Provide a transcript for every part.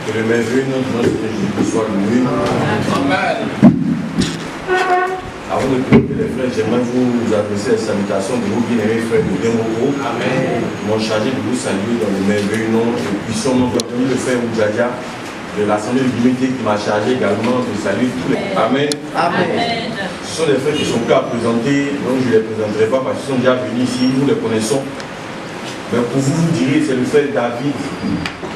Que le merveilleux nom de notre Seigneur Jésus soit loué. Amen. Avant de prier les frères, j'aimerais vous adresser les salutations de vos bien-aimés frères de Demoko. Amen. Qui m'ont chargé de vous saluer dans le merveilleux nom et puissant nom de le frère Oudjadia de l'Assemblée de l'Unité qui m'a chargé également de saluer tous les. Amen. Amen. Ce sont des frères qui sont prêts à présenter, donc je ne les présenterai pas parce qu'ils sont déjà venus ici, nous les connaissons. Mais pour vous, vous direz, c'est le frère David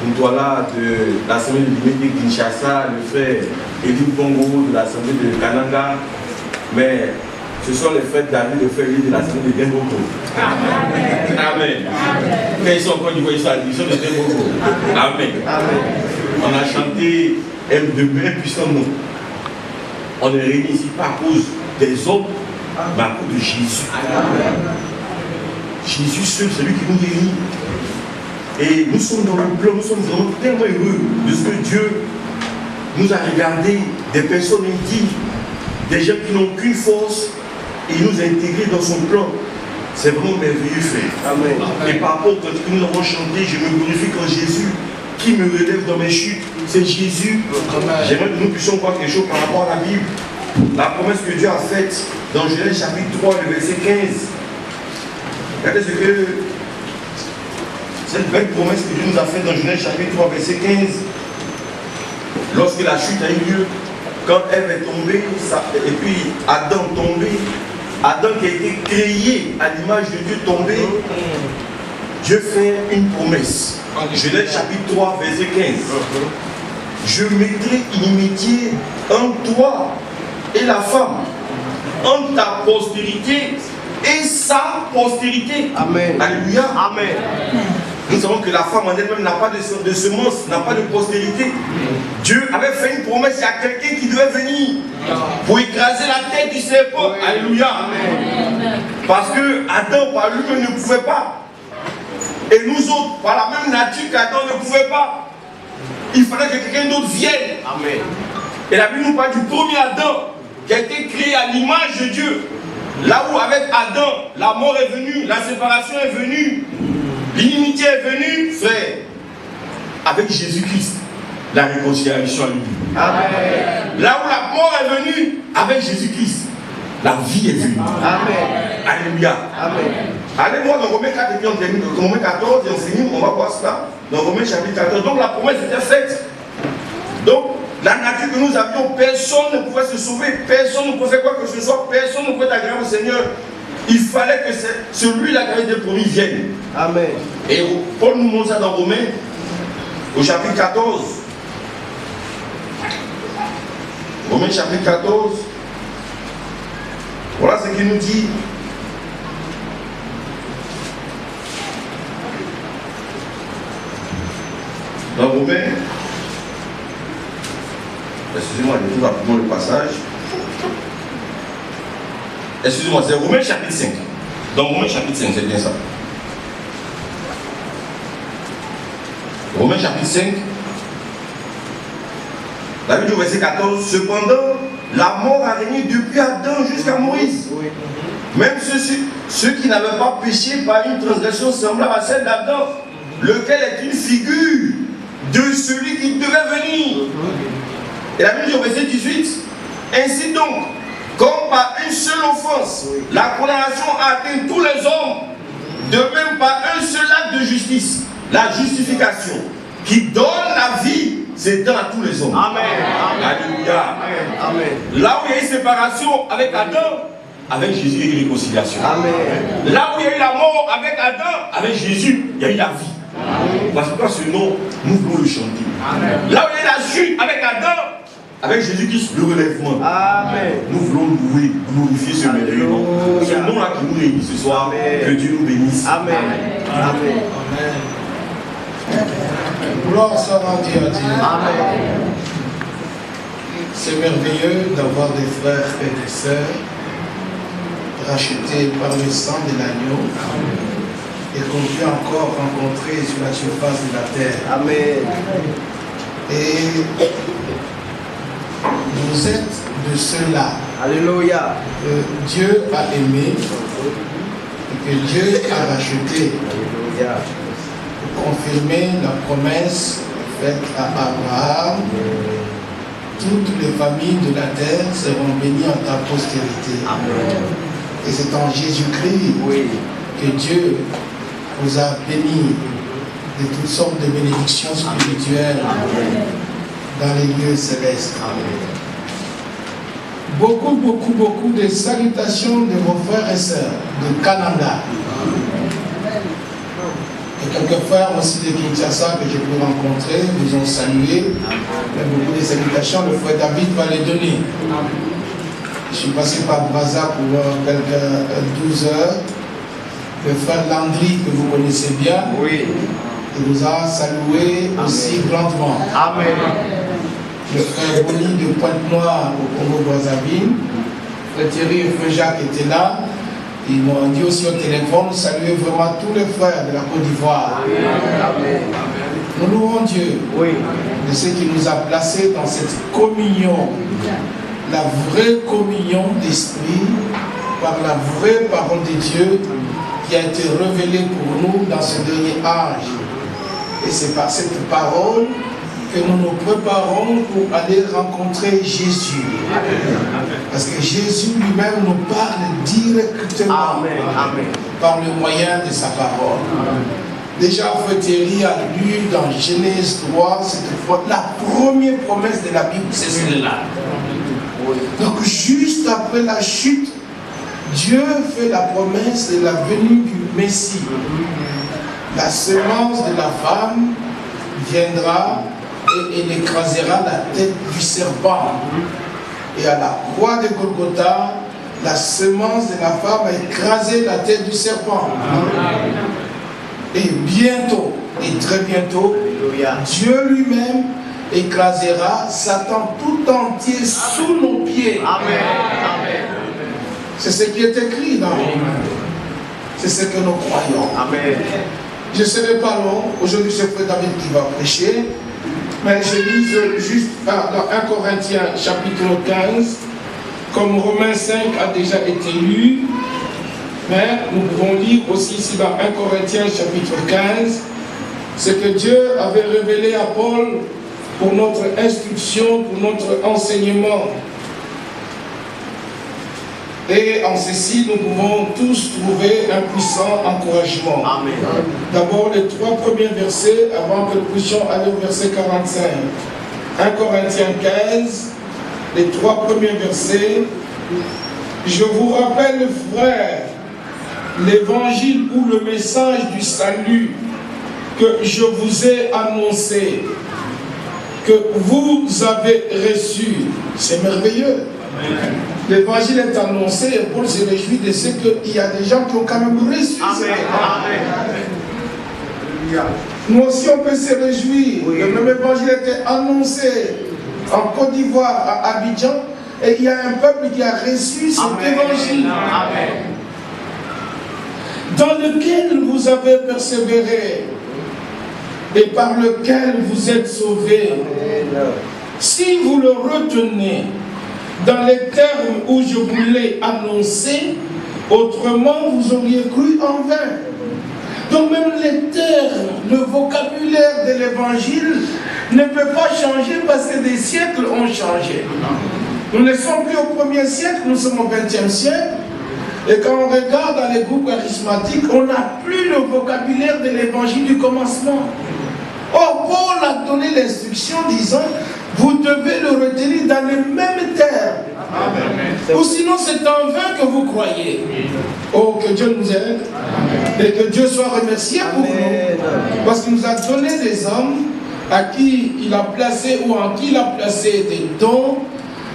Ntoala de l'Assemblée de l'Unité de Kinshasa, le frère Edu Bongo de l'Assemblée de Kananga. Mais ce sont les frères David, le frère Edu de l'Assemblée de Demboko. Amen. Amen. Quand ils sont encore du voyage, ils sont de Demboko. Amen. Amen. On a chanté M2, un puissant nom. On est réunis ici pas à cause des hommes, mais à cause de Jésus. Amen. Jésus seul, c'est lui qui nous réunit. Et nous sommes dans le plan, nous sommes vraiment tellement heureux de ce que Dieu nous a regardé, des personnes indignes, des gens qui n'ont qu'une force, et il nous a intégrés dans son plan. C'est vraiment merveilleux fait. Amen. Et par rapport au que nous avons chanté, je me glorifie quand Jésus, qui me relève dans mes chutes, c'est Jésus. J'aimerais que nous puissions voir quelque chose par rapport à la Bible. La promesse que Dieu a faite dans Genèse chapitre 3, le verset 15. Regardez ce que cette belle promesse que Dieu nous a faite dans Genèse chapitre 3, verset 15. Lorsque la chute a eu lieu, quand Ève est tombée, et puis Adam tombé, Adam qui a été créé à l'image de Dieu tombé, Dieu fait une promesse. Genèse chapitre 3, verset 15. Je mettrai inimitié entre toi et la femme, entre ta postérité et sa postérité. Amen. Alléluia. Amen. Nous savons que la femme en elle-même n'a pas de semence, n'a pas de postérité. Dieu avait fait une promesse à quelqu'un qui devait venir pour écraser la tête du serpent. Alléluia. Amen. Parce que Adam par lui-même ne pouvait pas. Et nous autres, par la même nature qu'Adam ne pouvait pas. Il fallait que quelqu'un d'autre vienne. Amen. Et la Bible nous parle du premier Adam qui a été créé à l'image de Dieu. Là où avec Adam, la mort est venue, la séparation est venue, l'inimitié est venue, frère, avec Jésus-Christ, la réconciliation à lui. Amen. Là où la mort est venue, avec Jésus-Christ, la vie est venue. Amen. Alléluia. Amen. Allez voir dans Romains 4 et puis on termine. Romains 14 et on finit, on va voir cela. Dans Romains chapitre 14. Donc la promesse était faite. Donc la nature que nous avions, personne ne pouvait se sauver, personne ne pouvait faire quoi que ce soit, personne ne pouvait agréer au Seigneur. Il fallait que celui-là qui avait été promis vienne. Amen. Et Paul nous montre ça dans Romains, au chapitre 14. Romains chapitre 14. Voilà ce qu'il nous dit. Dans Romains, excusez-moi, je trouve rapidement le passage. Excusez-moi, c'est Romains chapitre 5. Dans Romains chapitre 5, c'est bien ça. Romains chapitre 5. La Bible du verset 14. Cependant, la mort a régné depuis Adam jusqu'à Moïse. Même ceux qui n'avaient pas péché par une transgression semblable à celle d'Adam, lequel est une figure de celui qui devait venir. Et la Bible dit au verset 18, ainsi donc, comme par une seule offense, la condamnation a atteint tous les hommes, de même par un seul acte de justice, la justification, qui donne la vie, s'étend à tous les hommes. Amen. Alléluia. Amen. Là où il y a eu séparation avec Adam, avec Jésus, il y a eu réconciliation. Amen. Là où il y a eu la mort avec Adam, avec Jésus, il y a eu la vie. Amen. Parce que ce nom, nous voulons le chanter. Amen. Là où il y a eu la chute avec Adam, avec Jésus-Christ, le relèvement. Amen. Nous voulons louer, glorifier ce merveilleux nom. Ce nom-là qui nous réunit ce soir, amen. Que Dieu nous bénisse. Amen. Amen. Amen. Gloire soit rendue à Dieu. Amen. C'est merveilleux d'avoir des frères et des sœurs rachetés par le sang de l'agneau et qu'on peut encore rencontrer sur la surface de la terre. Amen. Et vous êtes de ceux-là. Alléluia. Que Dieu a aimé et que Dieu a racheté. Alléluia. Pour confirmer la promesse faite à Abraham, toutes les familles de la terre seront bénies en ta postérité. Amen. Et c'est en Jésus-Christ que Dieu vous a bénis de toutes sortes de bénédictions spirituelles dans les lieux célestes. Beaucoup de salutations de vos frères et sœurs de Canada. Et quelques frères aussi de Kinshasa que j'ai pu rencontrer vous ont salué. Il y a beaucoup de salutations, le frère David va les donner. Je suis passé par Brazza pour quelques 12 heures. Le frère Landry, que vous connaissez bien, il vous a salué aussi grandement. Amen. Le frère Bonny de Pointe-Noire au Congo-Brazzaville, frère Thierry et frère Jacques étaient là. Ils m'ont dit aussi au téléphone, saluer vraiment tous les frères de la Côte d'Ivoire. Nous louons Dieu de ce qui nous a placés dans cette communion, la vraie communion d'esprit, par la vraie parole de Dieu qui a été révélée pour nous dans ce dernier âge. Et c'est par cette parole que nous nous préparons pour aller rencontrer Jésus. Parce que Jésus lui-même nous parle directement par le moyen de sa parole. Déjà, Frère Thierry a lu dans Genèse 3, la première promesse de la Bible, c'est celle-là. Donc, juste après la chute, Dieu fait la promesse de la venue du Messie. La semence de la femme viendra et elle écrasera la tête du serpent. Et à la croix de Golgotha, la semence de la femme a écrasé la tête du serpent. Et bientôt, et très bientôt, Dieu lui-même écrasera Satan tout entier sous nos pieds. Amen. C'est ce qui est écrit dans les Bibles. C'est ce que nous croyons. Amen. Je ne serai pas long. Aujourd'hui, c'est Frère David qui va prêcher. Mais je lis juste dans 1 Corinthiens chapitre 15, comme Romains 5 a déjà été lu. Mais nous pouvons lire aussi ici dans 1 Corinthiens chapitre 15, ce que Dieu avait révélé à Paul pour notre instruction, pour notre enseignement. Et en ceci, nous pouvons tous trouver un puissant encouragement. Amen. D'abord, les 3 premiers versets, avant que nous puissions aller au verset 45. 1 Corinthiens 15, les 3 premiers versets. Je vous rappelle, frères, l'évangile ou le message du salut que je vous ai annoncé, que vous avez reçu. C'est merveilleux. L'évangile est annoncé et Paul se réjouit de ce qu'il y a des gens qui ont quand même reçu. Nous aussi on peut se réjouir. Le même évangile était annoncé en Côte d'Ivoire, à Abidjan, et il y a un peuple qui a reçu cet évangile. Dans lequel vous avez persévéré et par lequel vous êtes sauvés. Si vous le retenez dans les termes où je vous l'ai annoncé, autrement vous auriez cru en vain. Donc même les termes, le vocabulaire de l'évangile ne peut pas changer parce que des siècles ont changé. Nous ne sommes plus au 1er siècle, nous sommes au 20e siècle. Et quand on regarde dans les groupes charismatiques, on n'a plus le vocabulaire de l'évangile du commencement. Or, Paul a donné l'instruction disant, vous devez le retenir dans les mêmes termes. Amen. Ou sinon c'est en vain que vous croyez. Oh, que Dieu nous aide. Amen. Et que Dieu soit remercié pour nous. Parce qu'il nous a donné des hommes à qui il a placé ou en qui il a placé des dons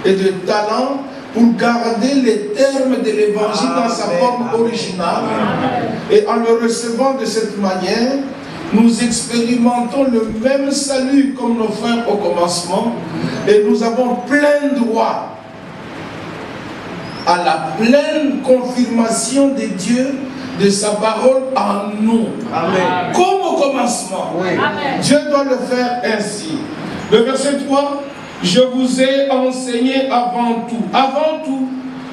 et des talents pour garder les termes de l'évangile dans sa forme originale. Et en le recevant de cette manière, nous expérimentons le même salut comme nos frères au commencement et nous avons plein droit à la pleine confirmation de Dieu, de sa parole en nous. Amen. Comme au commencement. Oui. Dieu doit le faire ainsi. Le verset 3, je vous ai enseigné avant tout,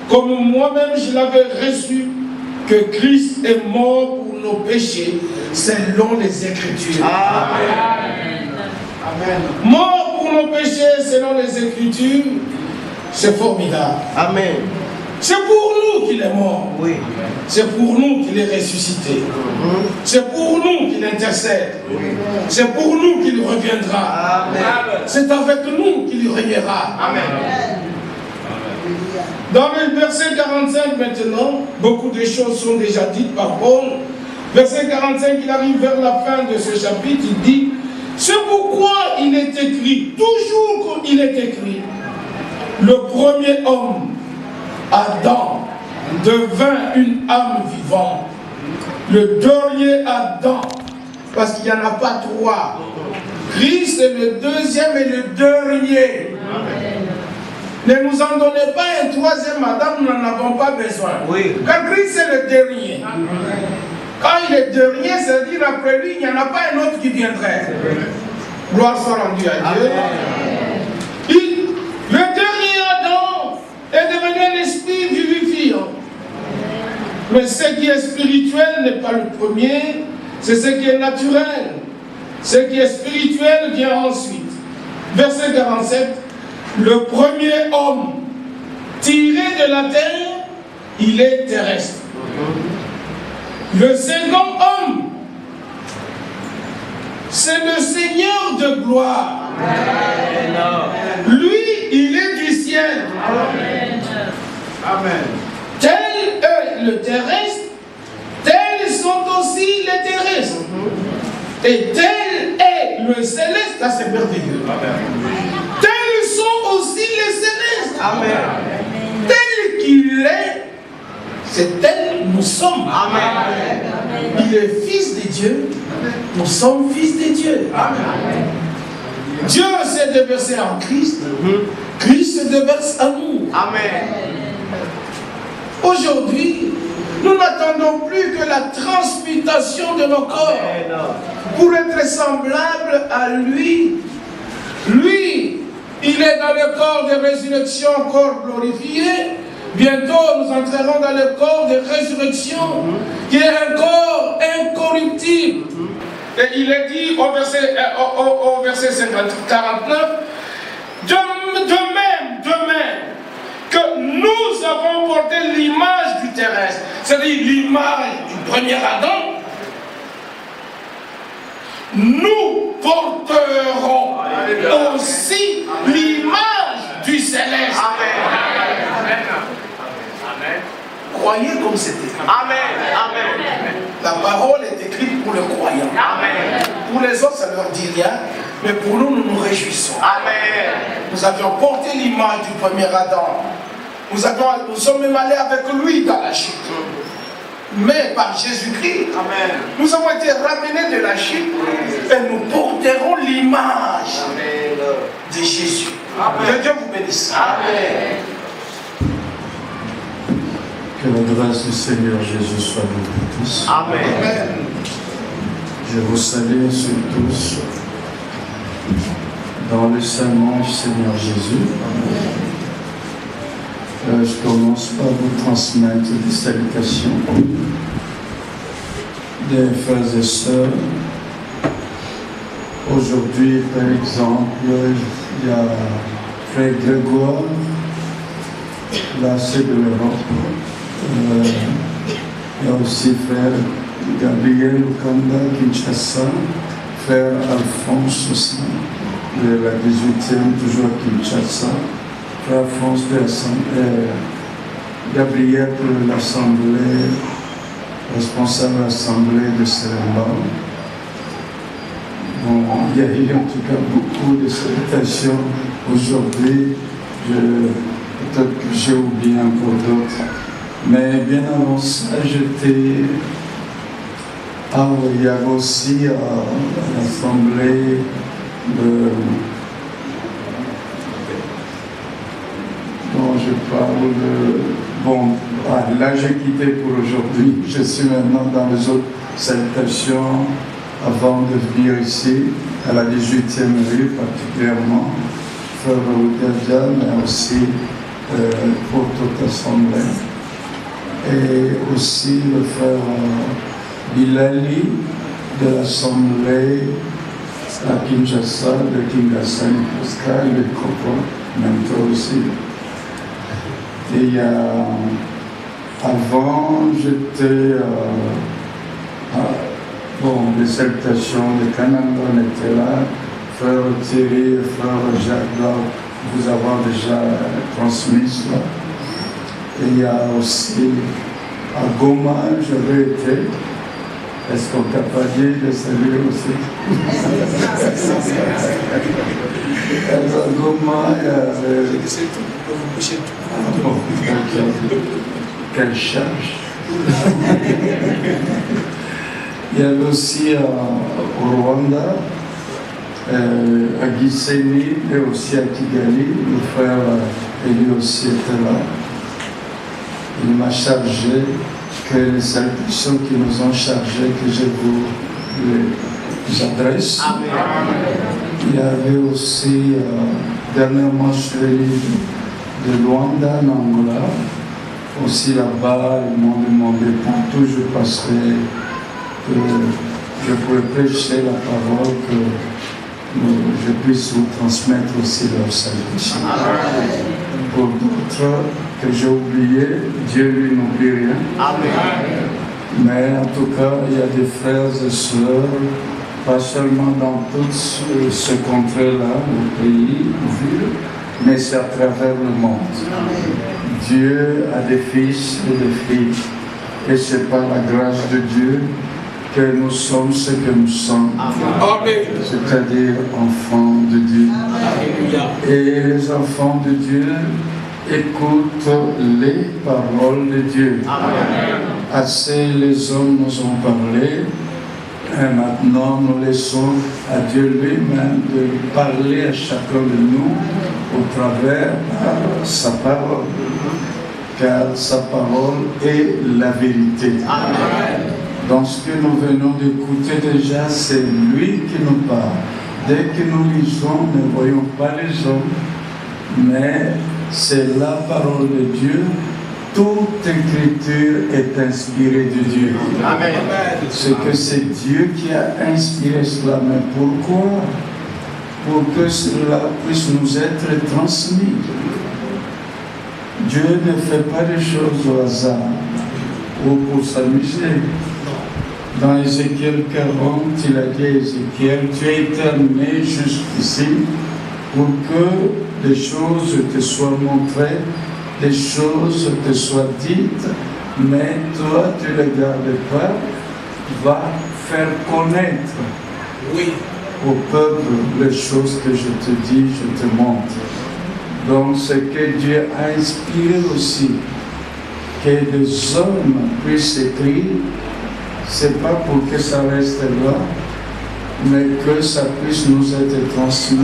comme moi-même je l'avais reçu, que Christ est mort pour nos péchés, selon les Écritures. Amen. Amen. Mort pour nos péchés selon les Écritures, c'est formidable. Amen. C'est pour nous qu'il est mort. Oui. C'est pour nous qu'il est ressuscité. C'est pour nous qu'il intercède. C'est pour nous qu'il reviendra. Amen. C'est avec nous qu'il régnera. Amen. Dans le verset 45 maintenant, beaucoup de choses sont déjà dites par Paul. Verset 45, il arrive vers la fin de ce chapitre, il dit: c'est pourquoi il est écrit, toujours comme il est écrit, le premier homme, Adam, devint une âme vivante. Le dernier Adam, parce qu'il n'y en a pas trois. Christ est le deuxième et le dernier. Ne nous en donnez pas un troisième Adam, nous n'en avons pas besoin. Oui. Car Christ est le dernier. Quand il est dernier, c'est-à-dire après lui, il n'y en a pas un autre qui viendrait. Gloire soit rendue à Dieu. Le dernier Adam est devenu un esprit vivifiant. Mais ce qui est spirituel n'est pas le premier, c'est ce qui est naturel. Ce qui est spirituel vient ensuite. Verset 47. Le premier homme tiré de la terre, il est terrestre. Le second homme, c'est le Seigneur de gloire. Amen. Lui, il est du ciel. Amen. Amen. Tel est le terrestre, tels sont aussi les terrestres. Et tel est le céleste, ça c'est merveilleux. Amen. Tels sont aussi les célestes. Amen. Tel qu'il est, c'est tel nous sommes. Amen. Il est fils de Dieu, nous sommes fils de Dieu. Amen. Dieu s'est déversé en Christ, Christ se déverse en nous. Amen. Aujourd'hui, nous n'attendons plus que la transmutation de nos corps pour être semblable à lui. Lui, il est dans le corps de résurrection, corps glorifié. Bientôt, nous entrerons dans le corps de résurrection, qui est un corps incorruptible. Et il est dit au verset 49, de même que nous avons porté l'image du terrestre, c'est-à-dire l'image du premier Adam, nous porterons aussi l'image du céleste. Amen. Amen. Croyez comme c'était. Amen. Amen. La parole est écrite pour les croyants. Amen. Pour les autres, ça ne leur dit rien, mais pour nous, nous nous réjouissons. Amen. Nous avions porté l'image du premier Adam. Nous sommes même allés avec lui dans la chute. Mais par Jésus-Christ, nous avons été ramenés de la chute et nous porterons l'image de Jésus. Amen. Que Dieu vous bénisse. Amen. Que la grâce du Seigneur Jésus soit avec vous tous. Amen. Je vous salue sur tous dans le Saint-Nom du Seigneur Jésus. Je commence par vous transmettre des salutations des frères et sœurs. Aujourd'hui, par exemple, il y a frère Grégoire, là c'est de l'Europe. Il y a aussi frère Gabriel Okanda, Kinshasa, frère Alphonse aussi, de la 18e, toujours à Kinshasa. Frère France de l'Assemblée, Gabriel pour l'Assemblée, responsable de l'Assemblée de Seremba. Bon, il y a eu en tout cas beaucoup de salutations aujourd'hui. Peut-être que j'ai oublié encore d'autres. Mais bien avant ça, j'étais. Ah oui, il y avait aussi à l'Assemblée de. Je parle de... Bon, là j'ai quitté pour aujourd'hui. Je suis maintenant dans les autres salutations avant de venir ici, à la 18e rue particulièrement, frère Rougadia, mais aussi pour toute l'Assemblée. Et aussi le frère Bilali de l'Assemblée à Kinshasa, de Kinshasa, Pascal, et Coco, même toi aussi. Et avant, j'étais les salutations de Canada, on était là. Frère Thierry et frère Jacques doivent vous avoir déjà transmis cela. Et il y a aussi à Goma, j'avais été. Est-ce qu'on t'a pas dit de saluer aussi? À Goma, il y avait... Quelle charge. Il y avait aussi au Rwanda, à Gisenyi et aussi à Kigali, le frère Eli aussi était là. Il m'a chargé que les salutations qui nous ont chargés, que je vous les adresse. Il y avait aussi, dernièrement, je suis venu de Luanda, en Angola. Aussi là-bas, ils m'ont demandé partout je passerai, que je pourrais prêcher la parole, que je puisse vous transmettre aussi leur salutation. Pour d'autres que j'ai oublié, Dieu lui n'oublie rien. Mais en tout cas, il y a des frères et sœurs, pas seulement dans tout ce contrée-là, le pays, ville, mais c'est à travers le monde. Dieu a des fils et des filles, et c'est par la grâce de Dieu que nous sommes ce que nous sommes, c'est-à-dire enfants de Dieu. Et les enfants de Dieu écoutent les paroles de Dieu. Assez les hommes nous ont parlé, et maintenant nous laissons à Dieu lui-même de parler à chacun de nous au travers de sa parole, car sa parole est la vérité. Dans ce que nous venons d'écouter déjà, c'est lui qui nous parle. Dès que nous lisons, ne voyons pas les hommes, mais c'est la parole de Dieu. Toute écriture est inspirée de Dieu. Amen. C'est que c'est Dieu qui a inspiré cela. Mais pourquoi? Pour que cela puisse nous être transmis. Dieu ne fait pas des choses au hasard ou pour s'amuser. Dans Ézéchiel 40, il a dit à Ézéchiel, tu as été amené jusqu'ici pour que des choses te soient montrées, des choses te soient dites, mais toi tu ne les gardes pas, va faire connaître au peuple les choses que je te dis, je te montre. Donc ce que Dieu a inspiré aussi, que des hommes puissent écrire, c'est pas pour que ça reste là, mais que ça puisse nous être transmis.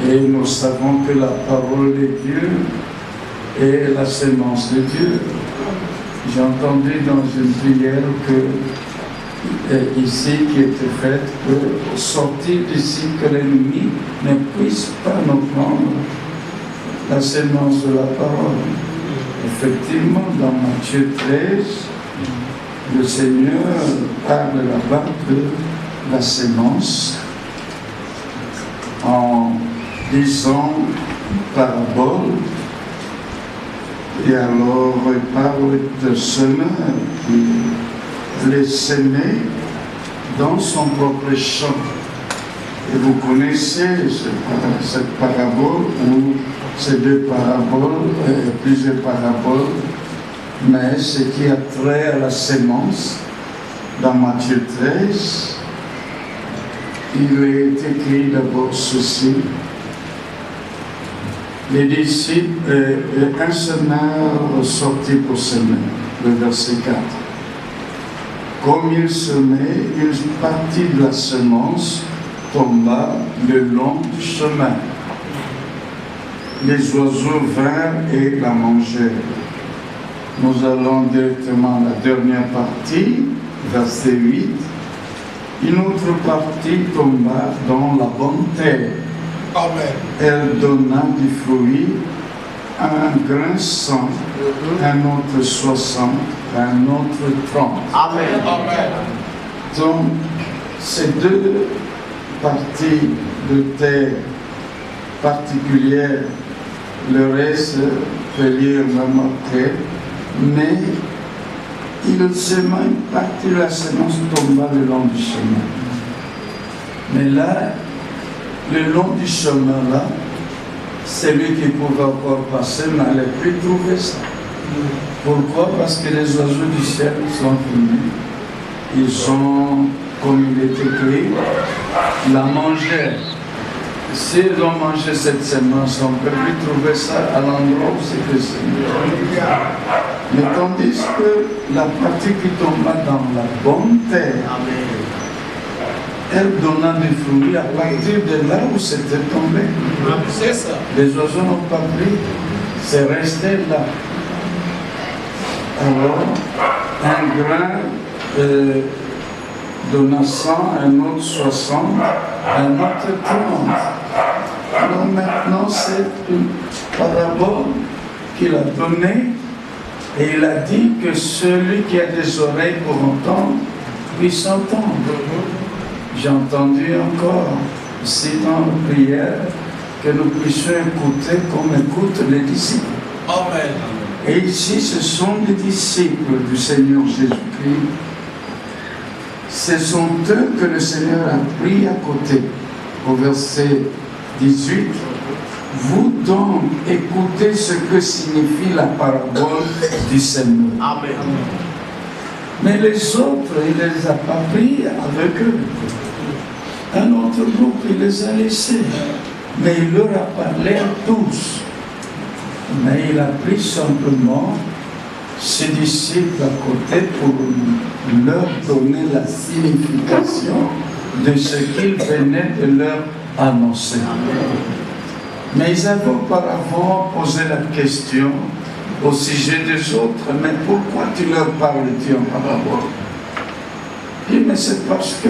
Et nous savons que la parole de Dieu est la sémence de Dieu. J'ai entendu dans une prière que ici qui était faite, que sortir d'ici, que l'ennemi ne puisse pas nous prendre la sémence de la parole. Effectivement, dans Matthieu 13, le Seigneur parle là-bas de la sémence en disant parabole, et alors il parle de semeur qui les sémait dans son propre champ. Et vous connaissez cette parabole ou ces deux paraboles, plusieurs paraboles, mais ce qui a trait à la sémence, dans Matthieu 13, il est écrit d'abord ceci. Les disciples, un semeur sortit pour semer, le verset 4. Comme il semait, une partie de la semence tomba le long du chemin. Les oiseaux vinrent et la mangèrent. Nous allons directement à la dernière partie, verset 8. Une autre partie tomba dans la bonne terre. Amen. Elle donna du fruit, un grain 100, un autre 60, un autre 30. Amen. Amen. Donc, ces deux partie de terre particulière, le reste peut lire même après, mais il sema une partie de la semence tomba le long du chemin. Mais là, le long du chemin là, celui qui pouvait encore passer n'allait plus trouver ça. Pourquoi? Parce que les oiseaux du ciel sont venus. Ils ont, comme il est écrit, la mangé. S'ils ont mangé cette semence, on ne peut plus trouver ça à l'endroit où c'est que c'est. Mais tandis que la partie qui tomba dans la bonne terre, elle donna des fruits à partir de là où c'était tombé. C'est ça. Les oiseaux n'ont pas pris, c'est resté là. Alors, un grain donna 100, un autre 60, un autre 30. Alors maintenant, c'est une parabole qu'il a donnée et il a dit que celui qui a des oreilles pour entendre, puisse entendre. J'ai entendu encore, ici dans la prière, que nous puissions écouter comme écoutent les disciples. Amen. Et ici, ce sont les disciples du Seigneur Jésus-Christ. Ce sont eux que le Seigneur a pris à côté. Au verset 18, vous donc écoutez ce que signifie la parabole du Seigneur. Amen. Mais les autres, il ne les a pas pris avec eux. Un autre groupe, il les a laissés. Mais il leur a parlé à tous. Mais il a pris simplement ses disciples à côté pour leur donner la signification de ce qu'il venait de leur annoncer. Mais ils avaient auparavant posé la question au sujet des autres, mais pourquoi tu leur parles-tu en parabole? Et mais c'est parce que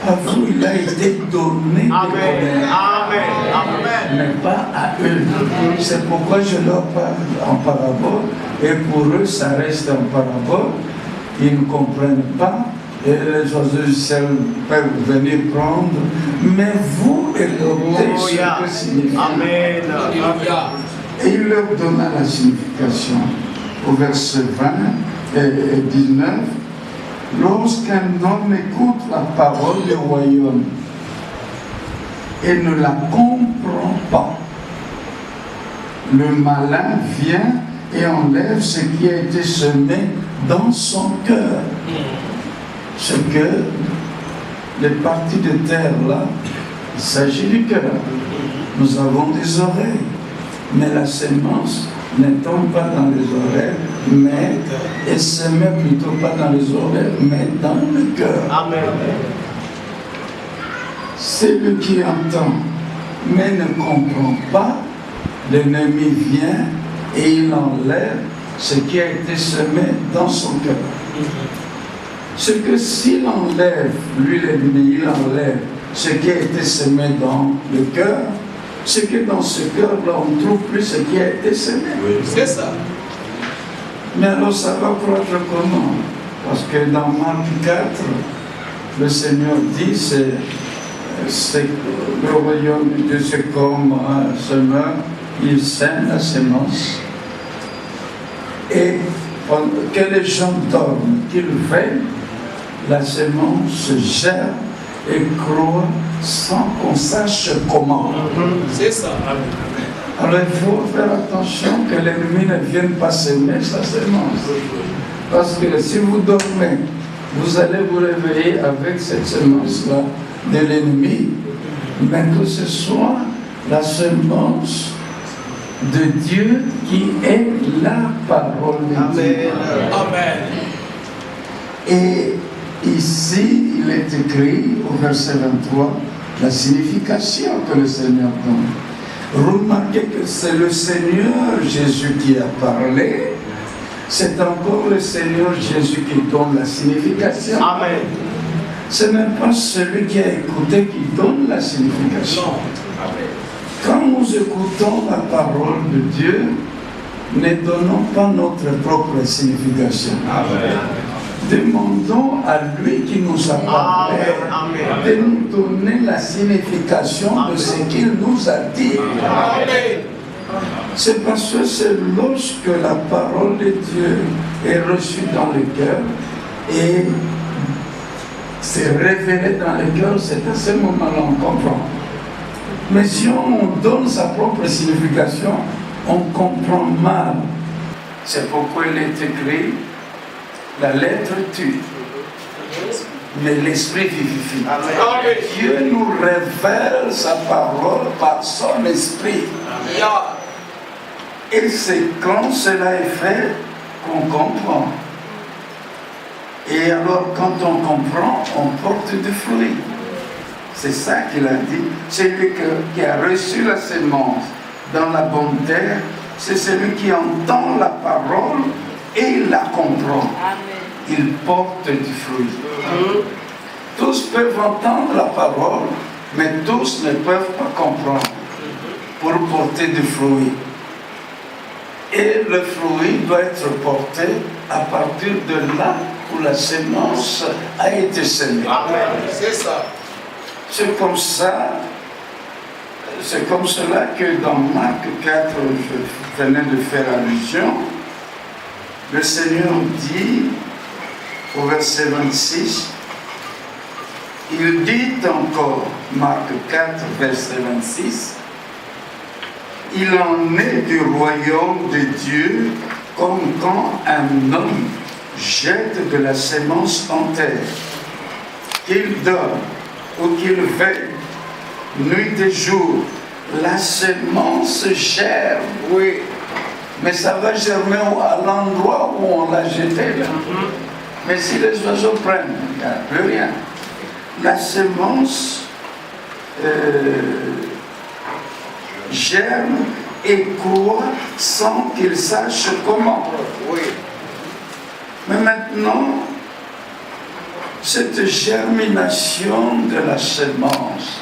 à vous, il a été donné de connaître, mais pas à eux. C'est pourquoi je leur parle en parabole, et pour eux, ça reste en parabole. Ils ne comprennent pas, et les oiseaux du ciel peuvent venir prendre, mais vous, écoutez ce que signifie. Amen. Et il leur donna la signification au verset 20 et 19. Lorsqu'un homme écoute la parole du royaume et ne la comprend pas, le malin vient et enlève ce qui a été semé dans son cœur. Ce que les parties de terre là, il s'agit du cœur. Nous avons des oreilles, mais la semence ne tombe pas dans les oreilles, mais elle se met plutôt pas dans les oreilles, mais dans le cœur. Amen. Celui qui entend, mais ne comprend pas, l'ennemi vient et il enlève ce qui a été semé dans son cœur. C'est que s'il enlève, lui l'ennemi, il enlève ce qui a été semé dans le cœur, c'est que dans ce cœur-là, on ne trouve plus ce qui a été semé. Oui, c'est ça. Mais alors ça va croître comment? Parce que dans Marc 4, le Seigneur dit, c'est le royaume de Dieu, c'est comme un semeur, il sème la semence. Et que les gens dorment, qu'ils veillent, la semence se germe et croît sans qu'on sache comment. C'est ça. Alors il faut faire attention que l'ennemi ne vienne pas semer sa semence. Parce que si vous dormez, vous allez vous réveiller avec cette semence-là de l'ennemi, mais que ce soit la semence de Dieu qui est la parole de Dieu. Amen. Et ici, il est écrit au verset 23, la signification que le Seigneur donne. Remarquez que c'est le Seigneur Jésus qui a parlé, c'est encore le Seigneur Jésus qui donne la signification. Amen. Ce n'est pas celui qui a écouté qui donne la signification. Quand nous écoutons la parole de Dieu, ne donnons pas notre propre signification. Amen. demandons à lui qui nous a parlé de nous donner la signification de ce qu'il nous a dit. C'est parce que c'est lorsque la parole de Dieu est reçue dans le cœur et c'est révélé dans le cœur, c'est à ce moment-là qu'on comprend. Mais si on donne sa propre signification, on comprend mal. C'est pourquoi il est écrit, la lettre tue, mais l'esprit vivifie. Dieu nous révèle sa parole par son esprit. Et c'est quand cela est fait qu'on comprend. Et alors quand on comprend, on porte du fruit. C'est ça qu'il a dit. Celui qui a reçu la sémence dans la bonne terre, c'est celui qui entend la parole et la comprend. Il porte du fruit. Tous peuvent entendre la parole, mais tous ne peuvent pas comprendre pour porter du fruit. Et le fruit doit être porté à partir de là où la sémence a été semée. C'est ça. C'est comme cela que dans Marc 4, je venais de faire allusion, le Seigneur dit au verset 26, il dit encore, Marc 4, verset 26, il en est du royaume de Dieu comme quand un homme jette de la sémence en terre, qu'il donne ou qu'il veille, nuit et jour, la sémence germe. Oui. Mais ça va germer à l'endroit où on l'a jeté là. Mais si les oiseaux prennent, il n'y a plus rien. La sémence germe et croît sans qu'il sache comment. Oui. Mais maintenant, cette germination de la sémence,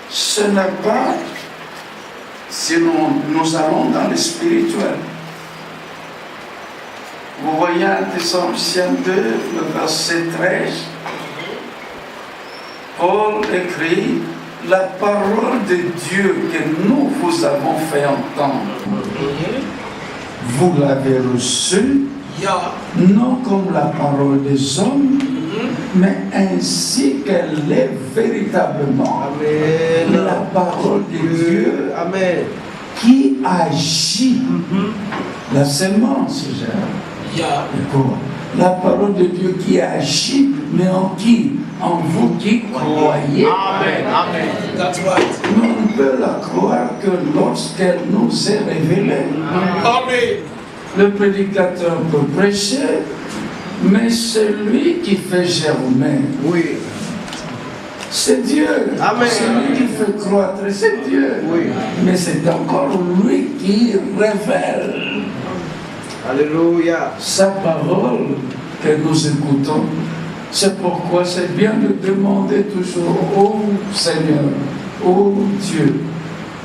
ce n'est pas, si nous allons dans le spirituel. Vous voyez en Thessaloniciens 2, le verset 13, Paul écrit, la parole de Dieu que nous vous avons fait entendre, vous l'avez reçue, non comme la parole des hommes, mais ainsi qu'elle est véritablement. Amen. La parole de Dieu qui agit. La sémence, la parole de Dieu qui agit, mais en qui? En vous qui croyez. Amen. That's right. Mais on peut la croire que lorsqu'elle nous est révélée. Amen. Le prédicateur peut prêcher, mais celui qui fait germer, oui, c'est Dieu. Amen. Celui qui fait croître, c'est Dieu. Oui. Mais c'est encore lui qui révèle. Alléluia. Sa parole que nous écoutons. C'est pourquoi c'est bien de demander toujours, oh Seigneur, oh Dieu,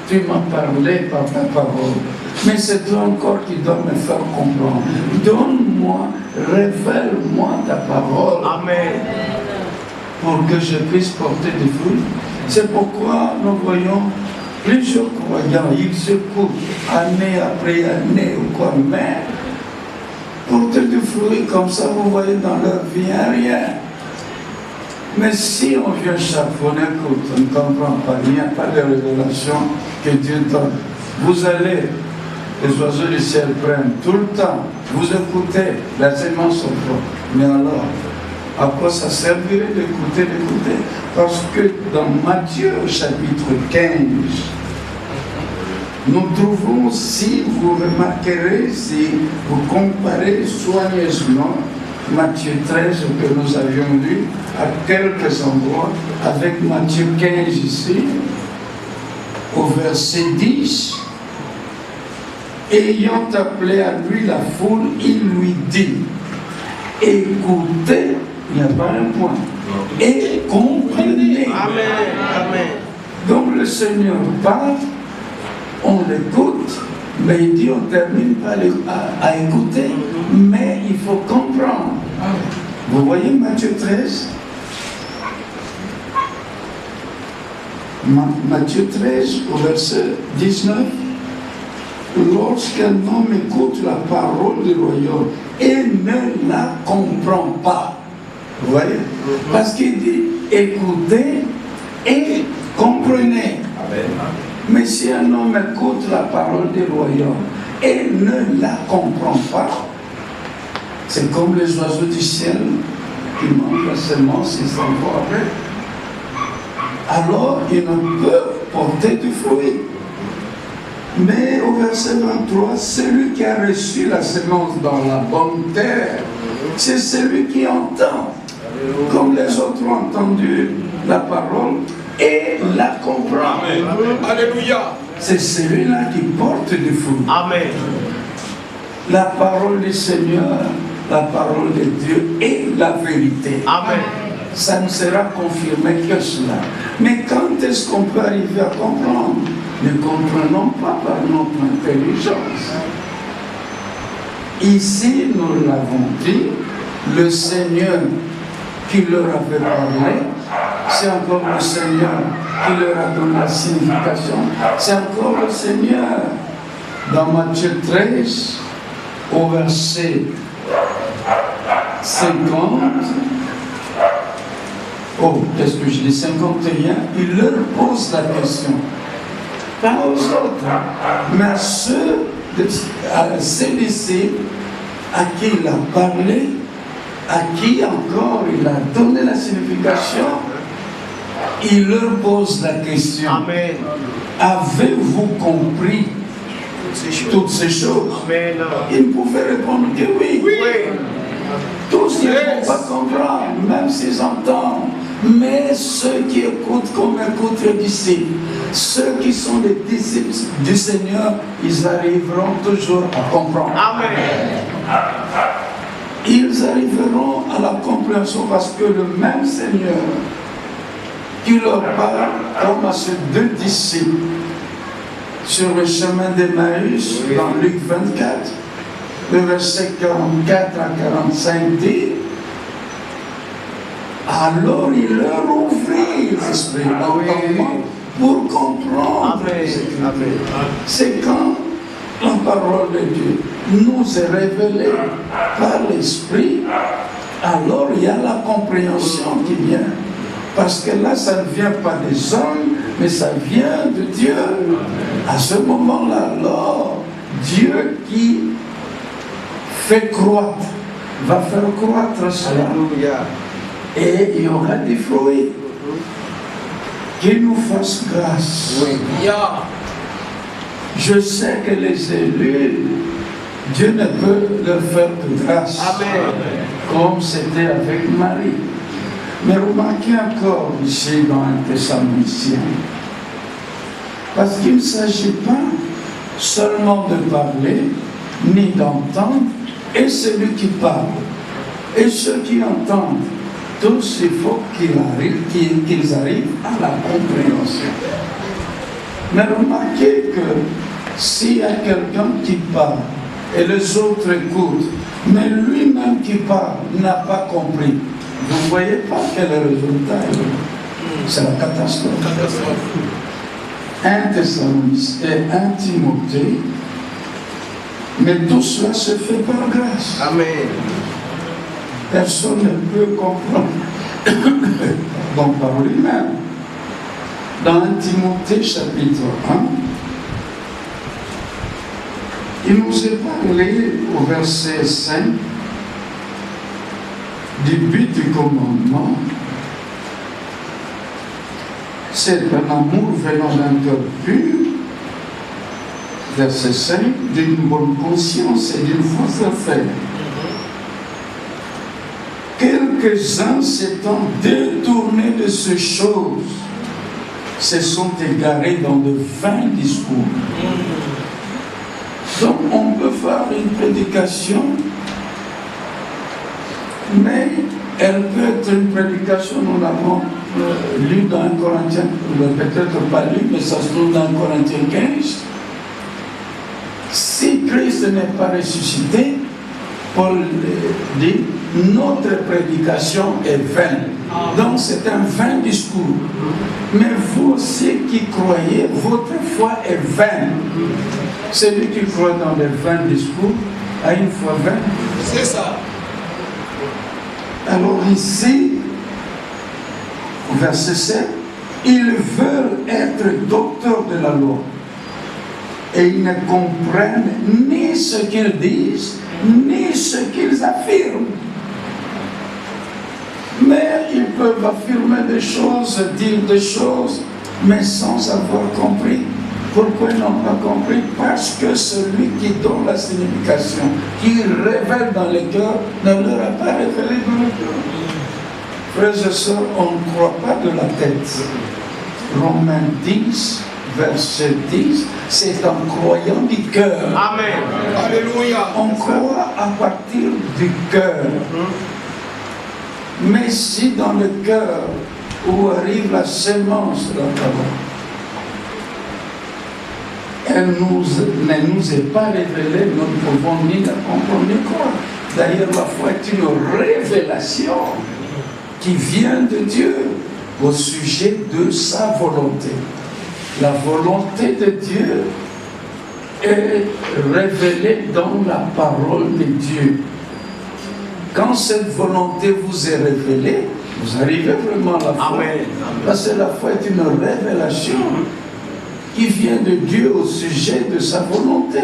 tu m'as parlé par ta parole. Mais c'est toi encore qui dois me faire comprendre. Donne-moi, révèle-moi ta parole. Amen. Pour que je puisse porter des fruits. C'est pourquoi nous voyons plusieurs croyants, ils écoutent année après année ou quoi, mais porter des fruits comme ça, vous voyez dans leur vie, rien. Mais si on vient chaque fois, on écoute, on ne comprend pas, il n'y a pas de révélation que Dieu donne. Vous allez, les oiseaux du ciel prennent tout le temps, vous écoutez, la sémence au fond. Mais alors, à quoi ça servirait d'écouter? Parce que dans Matthieu chapitre 15, nous trouvons, si vous remarquerez, si vous comparez soigneusement Matthieu 13 que nous avions lu à quelques endroits avec Matthieu 15 ici, au verset 10, ayant appelé à lui la foule, il lui dit, écoutez, il n'y a pas un point, et comprenez. Amen. Donc le Seigneur parle, on l'écoute, mais il dit on termine par à écouter, mais il faut comprendre. Vous voyez Matthieu 13? Matthieu 13 au verset 19. Lorsqu'un homme écoute la parole du royaume et ne la comprend pas, vous voyez? Parce qu'il dit écoutez et comprenez. Mais si un homme écoute la parole du royaume et ne la comprend pas, c'est comme les oiseaux du ciel qui mangent la semence et s'en vont après. Alors, ils ne peuvent porter du fruit. Mais au verset 23, celui qui a reçu la semence dans la bonne terre, c'est celui qui entend, comme les autres ont entendu la parole et la comprend. Amen. Alléluia. C'est celui-là qui porte du fruit. Amen. La parole du Seigneur, la parole de Dieu est la vérité. Amen. Ça ne sera confirmé que cela. Mais quand est-ce qu'on peut arriver à comprendre? Ne comprenons pas par notre intelligence. Ici, nous l'avons dit, le Seigneur qui leur avait parlé, c'est encore le Seigneur qui leur a donné la signification, c'est encore le Seigneur. Dans Matthieu 13, au verset 50, qu'est-ce que je dis, 51, il leur pose la question. Pas aux autres, mais à ses disciples à qui il a parlé, à qui encore il a donné la signification, il leur pose la question. Amen. Avez-vous compris toutes ces choses? Amen. Ils pouvaient répondre que oui. Oui. Tous ne vont pas comprendre, même s'ils entendent. Mais ceux qui écoutent comme écoutent les disciples, ceux qui sont les disciples du Seigneur, ils arriveront toujours à comprendre. Amen. Ils arriveront à la compréhension parce que le même Seigneur qui leur parle comme à ces deux disciples sur le chemin d'Emmaüs dans Luc 24, le verset 44 à 45 dit, alors il leur ouvrit l'esprit, l'entendement, pour comprendre. C'est quand la parole de Dieu nous est révélée par l'esprit, alors il y a la compréhension qui vient. Parce que là, ça ne vient pas des hommes, mais ça vient de Dieu. À ce moment-là, alors, Dieu qui fait croître, va faire croître cela. Et il y aura des fruits. Qu'il nous fasse grâce. Je sais que les élus, Dieu ne peut leur faire que grâce. Amen. Comme c'était avec Marie. Mais remarquez encore ici dans un Thessaloniciens, parce qu'il ne s'agit pas seulement de parler, ni d'entendre, et celui qui parle, et ceux qui entendent, tous il faut qu'ils arrivent à la compréhension. Mais remarquez que s'il y a quelqu'un qui parle, et les autres écoutent, mais lui-même qui parle n'a pas compris, vous ne voyez pas quel est le résultat. C'est la catastrophe. Un Thessaloniciens et un Timothée, mais tout cela se fait par grâce. Amen. Personne ne peut comprendre donc par lui-même. Dans 1 Timothée chapitre 1, il nous est parlé au verset 5 du but du commandement. C'est un amour venant d'un cœur pur, verset 5, d'une bonne conscience et d'une foi sincère. Quelques-uns s'étant détournés de ces choses se sont égarés dans de vains discours. Donc on peut faire une prédication, mais elle peut être une prédication, nous l'avons lu dans 1 Corinthiens, peut-être pas lu, mais ça se trouve dans 1 Corinthiens 15. Si Christ n'est pas ressuscité, Paul dit, notre prédication est vaine. Donc c'est un vain discours. Mais vous aussi qui croyez, votre foi est vaine. Celui qui croit dans les vains discours a une foi vaine. C'est ça. Alors ici, verset 7, ils veulent être docteurs de la loi. Et ils ne comprennent ni ce qu'ils disent, ni ce qu'ils affirment. Mais ils peuvent affirmer des choses, dire des choses, mais sans avoir compris. Pourquoi ils n'ont pas compris? Parce que celui qui donne la signification, qui révèle dans les cœurs, ne leur a pas révélé dans le cœur. Frères et sœurs, on ne croit pas de la tête. Romains 10, verset 10, c'est en croyant du cœur. Amen. Alléluia. On croit à partir du cœur. Mais si dans le cœur où arrive la sémence de la parole, elle ne nous est pas révélée, nous ne pouvons ni la comprendre ni croire. D'ailleurs, la foi est une révélation qui vient de Dieu au sujet de sa volonté. La volonté de Dieu est révélée dans la parole de Dieu. Quand cette volonté vous est révélée, vous arrivez vraiment à la foi. Amen. Parce que la foi est une révélation qui vient de Dieu au sujet de sa volonté.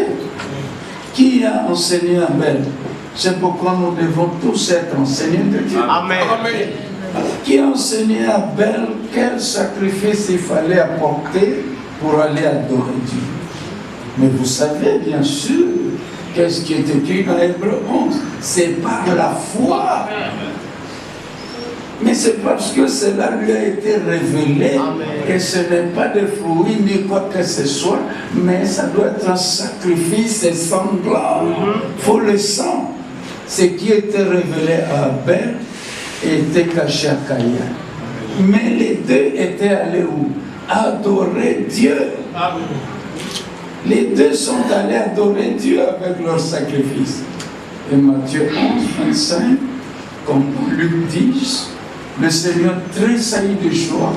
Qui a enseigné Abel? C'est pourquoi nous devons tous être enseignés de Dieu. Amen. Amen. Qui a enseigné à Abel quel sacrifice il fallait apporter pour aller adorer Dieu? Mais vous savez bien sûr, qu'est-ce qui est écrit dans Hébreux 11? C'est par la foi. Mais c'est parce que cela lui a été révélé. Amen. Et ce n'est pas des fruits ni quoi que ce soit, mais ça doit être un sacrifice sanglant. Il faut le sang. Ce qui était révélé à Abel était caché à Caïn. Mais les deux étaient allés où? Adorer Dieu. Amen. Les deux sont allés adorer Dieu avec leur sacrifice. Et Matthieu 11, 25, comme Luc 10, le Seigneur tressaillit de joie.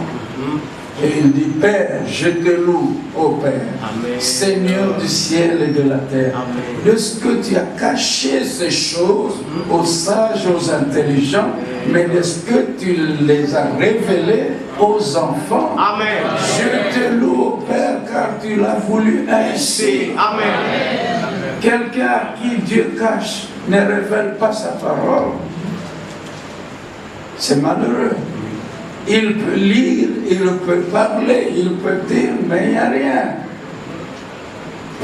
Et il dit, Père, je te loue, ô Père, Amen. Seigneur du ciel et de la terre, Amen. De ce que tu as caché ces choses aux sages, aux intelligents, mais de ce que tu les as révélées aux enfants. Amen. Je te loue, ô Père, car tu l'as voulu ainsi. Amen. Quelqu'un à qui Dieu cache ne révèle pas sa parole. C'est malheureux. Il peut lire, il peut parler, il peut dire, mais il n'y a rien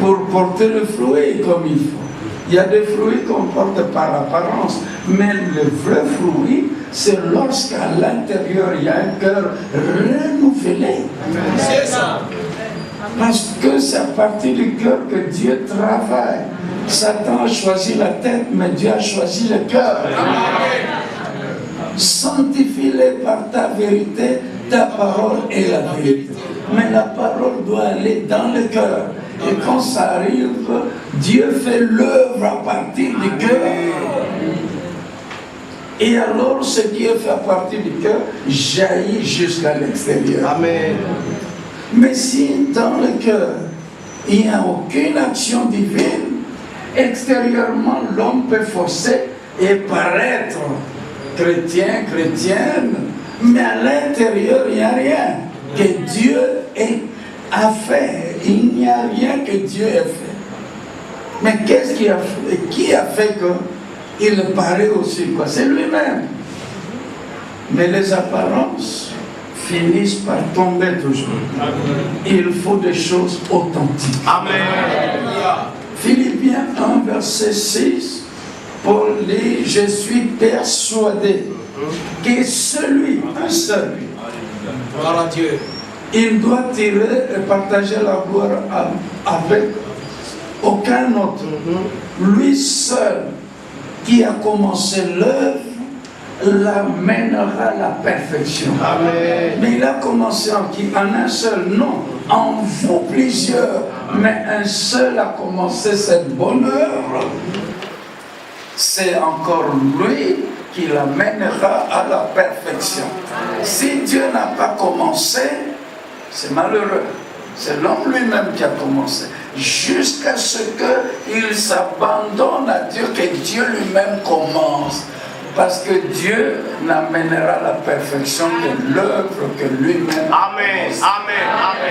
pour porter le fruit comme il faut. Il y a des fruits qu'on porte par apparence, mais le vrai fruit, c'est lorsqu'à l'intérieur il y a un cœur renouvelé. C'est ça. Parce que c'est à partir du cœur que Dieu travaille. Satan a choisi la tête, mais Dieu a choisi le cœur. Sanctifie-les par ta vérité, ta parole est la vérité. Mais la parole doit aller dans le cœur. Et quand ça arrive, Dieu fait l'œuvre à partir du cœur. Et alors, ce qui est fait à partir du cœur jaillit jusqu'à l'extérieur. Amen. Mais si dans le cœur, il n'y a aucune action divine, extérieurement, l'homme peut forcer et paraître chrétien, chrétienne, mais à l'intérieur, il n'y a rien que Dieu a fait. Il n'y a rien que Dieu ait fait. Mais qu'est-ce qu'il a fait? Qui a fait qu'il paraît aussi? C'est lui-même. Mais les apparences finissent par tomber toujours. Il faut des choses authentiques. Amen. Philippiens 1, verset 6. Paul dit, je suis persuadé que celui, un seul, gloire à Dieu, il doit tirer et partager la gloire avec aucun autre. Lui seul qui a commencé l'œuvre la mènera à la perfection. Amen. Mais il a commencé en qui? En un seul, non. En vous plusieurs, mais un seul a commencé cette bonne œuvre. C'est encore lui qui l'amènera à la perfection. Si Dieu n'a pas commencé, c'est malheureux. C'est l'homme lui-même qui a commencé. Jusqu'à ce qu'il s'abandonne à Dieu, que Dieu lui-même commence. Parce que Dieu n'amènera la perfection que l'œuvre que lui-même a commencé. Amen.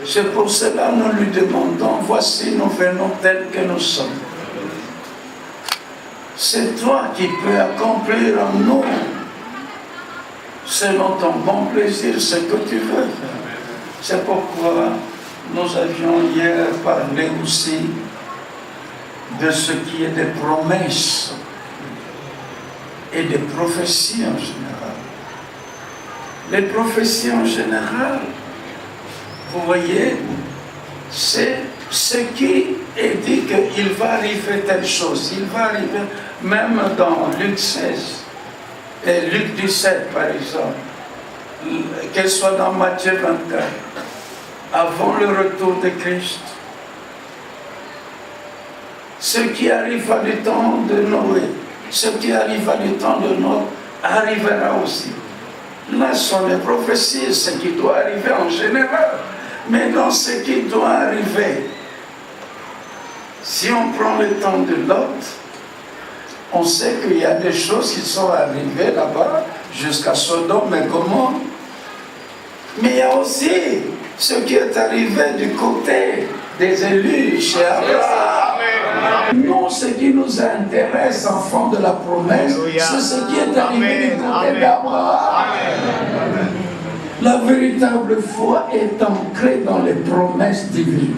C'est pour cela que nous lui demandons, voici nous venons tels que nous sommes. C'est toi qui peux accomplir en nous, selon ton bon plaisir, ce que tu veux. C'est pourquoi nous avions hier parlé aussi de ce qui est des promesses et des prophéties en général. Les prophéties en général, vous voyez, c'est ce qui est dit qu'il va arriver telle chose. Il va arriver, même dans Luc 16 et Luc 17 par exemple, qu'elle soit dans Matthieu 24, avant le retour de Christ. Ce qui arriva du temps de Noé, ce qui arriva du temps de Noé, arrivera aussi. Là sont les prophéties, ce qui doit arriver en général. Mais dans ce qui doit arriver, si on prend le temps de Lot, on sait qu'il y a des choses qui sont arrivées là-bas, jusqu'à Sodome et Gomorrhe. Mais il y a aussi ce qui est arrivé du côté des élus chez Abraham. Nous, ce qui nous intéresse, enfants de la promesse, c'est ce qui est arrivé du côté d'Abraham. La véritable foi est ancrée dans les promesses divines.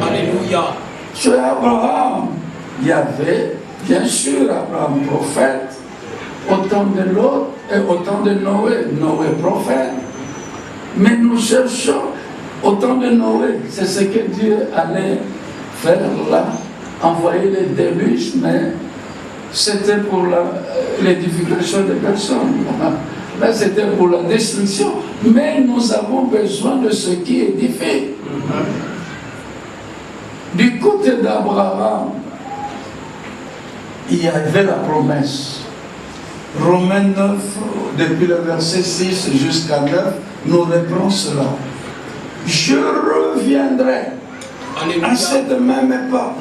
Alléluia. Chez Abraham, il y avait, bien sûr, Abraham prophète, au temps de l'autre et au temps de Noé, Noé prophète. Mais nous cherchons, au temps de Noé, c'est ce que Dieu allait faire là, envoyer les déluges, mais c'était pour l'édification des personnes. Là, c'était pour la destruction. Mais nous avons besoin de ce qui édifie. Du côté d'Abraham, il y avait la promesse. Romains 9, depuis le verset 6 jusqu'à 9, nous reprenons cela. Je reviendrai à cette même époque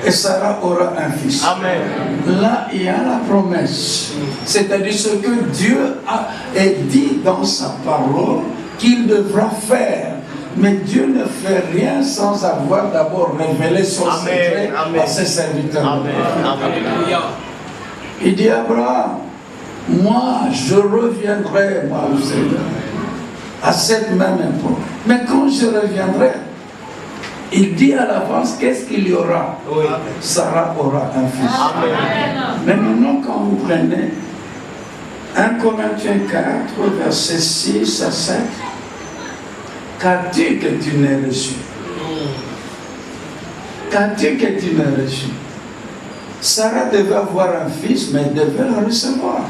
et Sarah aura un fils. Amen. Là, il y a la promesse. C'est-à-dire ce que Dieu a dit dans sa parole qu'il devra faire. Mais Dieu ne fait rien sans avoir d'abord révélé son secret à ses serviteurs. Alléluia. Il dit à Abraham, moi je reviendrai, moi le Seigneur, à cette même époque. Mais quand je reviendrai, il dit à l'avance qu'est-ce qu'il y aura. Oui. Sarah aura un fils. Amen. Mais maintenant, quand vous prenez 1 Corinthiens 4, versets 6 à 7, qu'as-tu que tu n'aies reçu? Qu'as-tu que tu n'aies reçu? Sarah devait avoir un fils, mais elle devait le recevoir.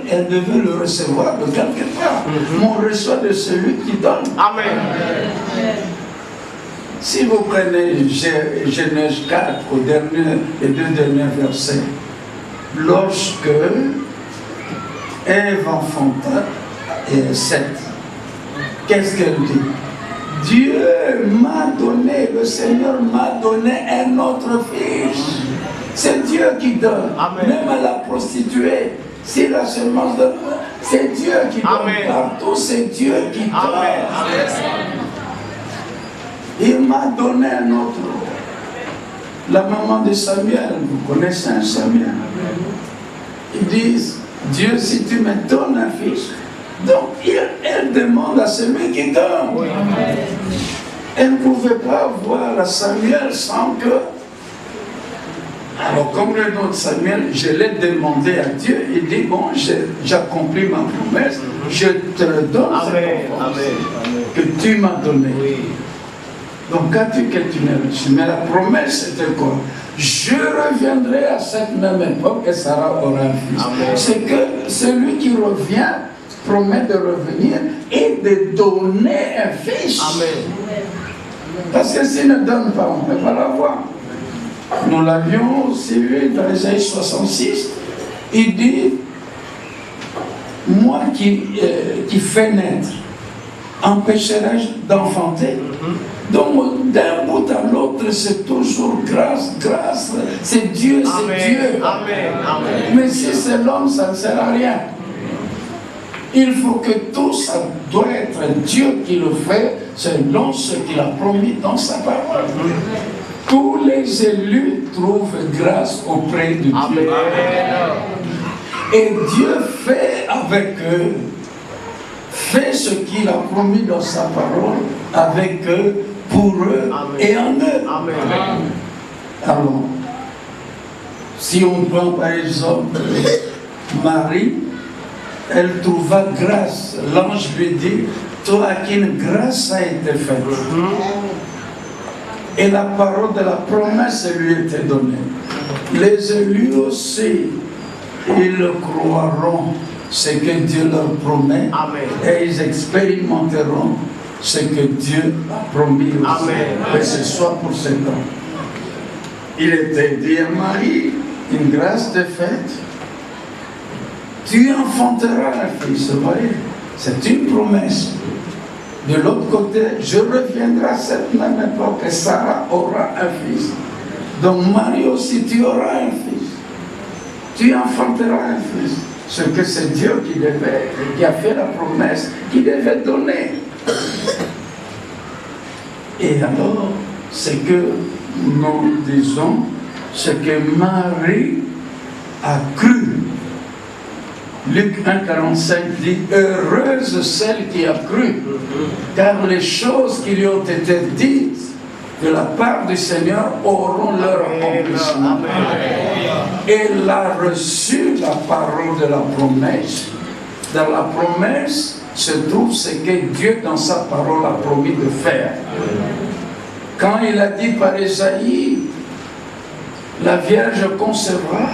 Elle devait le recevoir de quelque part. Mais on reçoit de celui qui donne. Amen. Si vous prenez Genèse 4, les deux derniers versets, lorsque Ève enfanta Seth, qu'est-ce qu'elle dit? Dieu m'a donné, le Seigneur m'a donné un autre fils. C'est Dieu qui donne. Amen. Même à la prostituée, si la semence donne, c'est Dieu qui donne. Amen. Partout, c'est Dieu qui donne. Amen. Il m'a donné un autre. La maman de Samuel, vous connaissez un Samuel. Ils disent, Dieu, si tu me donnes un fils. Donc, elle demande à celui qui donne. Oui. Elle ne pouvait pas voir à Samuel sans que... Alors, comme le nom de Samuel, je l'ai demandé à Dieu. Il dit, bon, j'accomplis ma promesse. Je te donne cette enfance que tu m'as donnée. Oui. Donc, qu'as-tu que tu n'as reçu? Mais la promesse était quoi? Je reviendrai à cette même époque et Sarah aura un fils. C'est que celui qui revient promet de revenir et de donner un fils. Amen. Parce que s'il ne donne pas, on ne peut pas l'avoir. Nous l'avions aussi vu dans Ésaïe 66. Il dit, moi qui fais naître, empêcherai-je d'enfanter? Donc d'un bout à l'autre, c'est toujours grâce, grâce, c'est Dieu, c'est Dieu. Mais si c'est l'homme, ça ne sert à rien. Il faut que tout ça doit être Dieu qui le fait selon ce qu'il a promis dans sa parole. Tous les élus trouvent grâce auprès de Dieu. Et Dieu fait avec eux, fait ce qu'il a promis dans sa parole avec eux, pour eux et en eux. Alors, si on prend par exemple Marie, elle trouva grâce. L'ange lui dit, toi à qui une grâce a été faite. Et la parole de la promesse lui était donnée. Les élus aussi, ils le croiront, ce que Dieu leur promet. Et ils expérimenteront ce que Dieu a promis aussi. Que ce soit pour cet homme. Il était dit à Marie, une grâce de faite. Tu enfanteras un fils, vous voyez, c'est une promesse. De l'autre côté, je reviendrai à cette même époque et Sarah aura un fils. Donc Marie aussi, tu auras un fils. Tu enfanteras un fils. Ce que c'est Dieu qui a fait la promesse, qui devait donner. Et alors, ce que nous disons, c'est que Marie a cru. Luc 1,45 dit « Heureuse celle qui a cru, car les choses qui lui ont été dites de la part du Seigneur auront leur accomplissement. » Elle a reçu la parole de la promesse. Dans la promesse se trouve ce que Dieu dans sa parole a promis de faire. Quand il a dit par Ésaïe, la Vierge concevra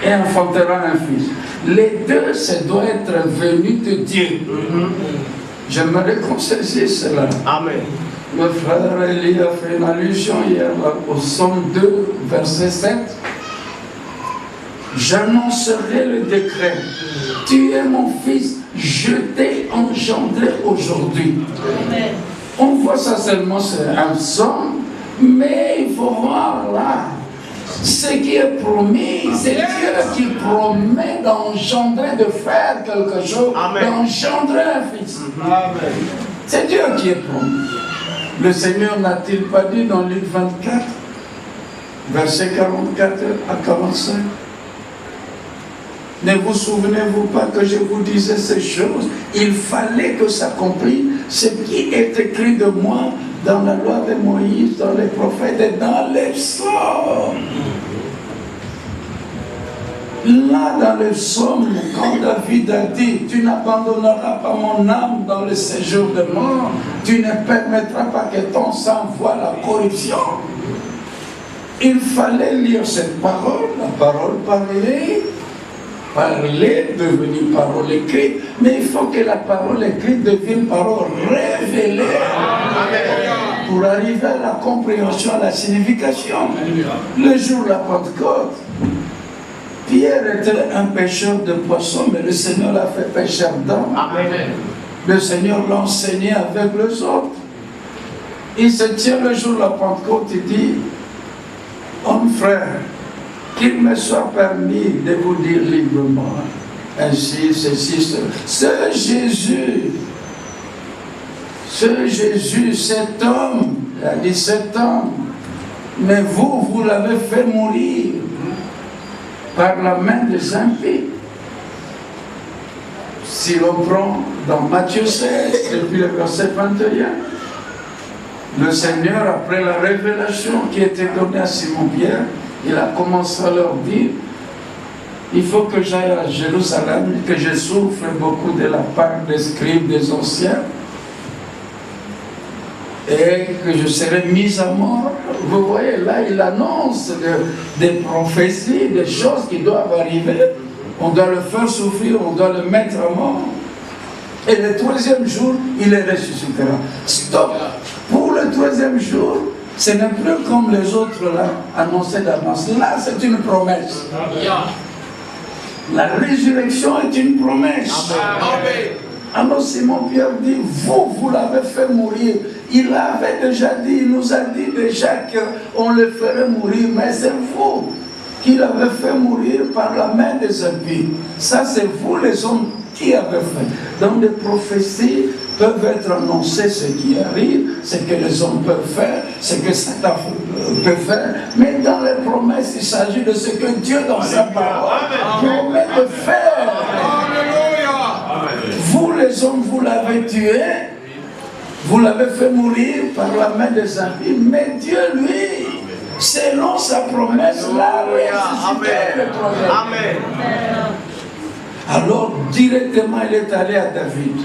et enfantera un fils. Les deux, ça doit être venu de Dieu. J'aimerais qu'on saisisse cela. Amen. Le frère Elie a fait une allusion hier au psaume 2, verset 7. J'annoncerai le décret. Tu es mon fils, je t'ai engendré aujourd'hui. On voit ça seulement, c'est un psaume, mais il faut voir là. Ce qui est promis, c'est Dieu qui promet d'engendrer, de faire quelque chose, d'engendrer un fils. C'est Dieu qui est promis. Le Seigneur n'a-t-il pas dit dans Luc 24, verset 44 à 45? Ne vous souvenez-vous pas que je vous disais ces choses? Il fallait que s'accomplisse ce qui est écrit de moi dans la loi de Moïse, dans les prophètes et dans les psaumes. Là, dans les psaumes, quand David a dit « Tu n'abandonneras pas mon âme dans le séjour de mort, tu ne permettras pas que ton sang voie la corruption. » Il fallait lire cette parole, la parole parlée, devenir parole écrite, mais il faut que la parole écrite devienne parole révélée. Pour arriver à la compréhension, à la signification. Le jour de la Pentecôte, Pierre était un pêcheur de poissons, mais le Seigneur l'a fait pêcheur d'hommes. Le Seigneur l'a enseigné avec les autres. Il se tient le jour de la Pentecôte, il dit, homme frère, qu'il me soit permis de vous dire librement, ainsi, ceci, cela. Ce Jésus, cet homme, il a dit cet homme, mais vous l'avez fait mourir par la main des impies. Si l'on prend dans Matthieu 16, depuis le verset 21, le Seigneur, après la révélation qui était donnée à Simon-Pierre, il a commencé à leur dire, il faut que j'aille à Jérusalem, que je souffre beaucoup de la part des scribes, des anciens, et que je serai mis à mort. Vous voyez, là, il annonce des prophéties, des choses qui doivent arriver. On doit le faire souffrir, on doit le mettre à mort. Et le troisième jour, il est ressuscité. Stop! Pour le troisième jour, ce n'est plus comme les autres là, annoncés d'avance. Là, c'est une promesse. La résurrection est une promesse. Amen. Alors Simon-Pierre dit, vous l'avez fait mourir. Il avait déjà dit, il nous a dit déjà qu'on le ferait mourir, mais c'est vous qui l'avez fait mourir par la main des impies. Ça, c'est vous les hommes qui avez fait. Donc les prophéties peuvent être annoncées, ce qui arrive, ce que les hommes peuvent faire, ce que Satan peut faire. Mais dans les promesses, il s'agit de ce que Dieu, dans sa parole, promet de faire. Vous les hommes, vous l'avez tué, vous l'avez fait mourir par la main des impies, mais Dieu, lui, selon sa promesse, l'a ressuscité le prophète. Amen. Alors, directement, il est allé à David.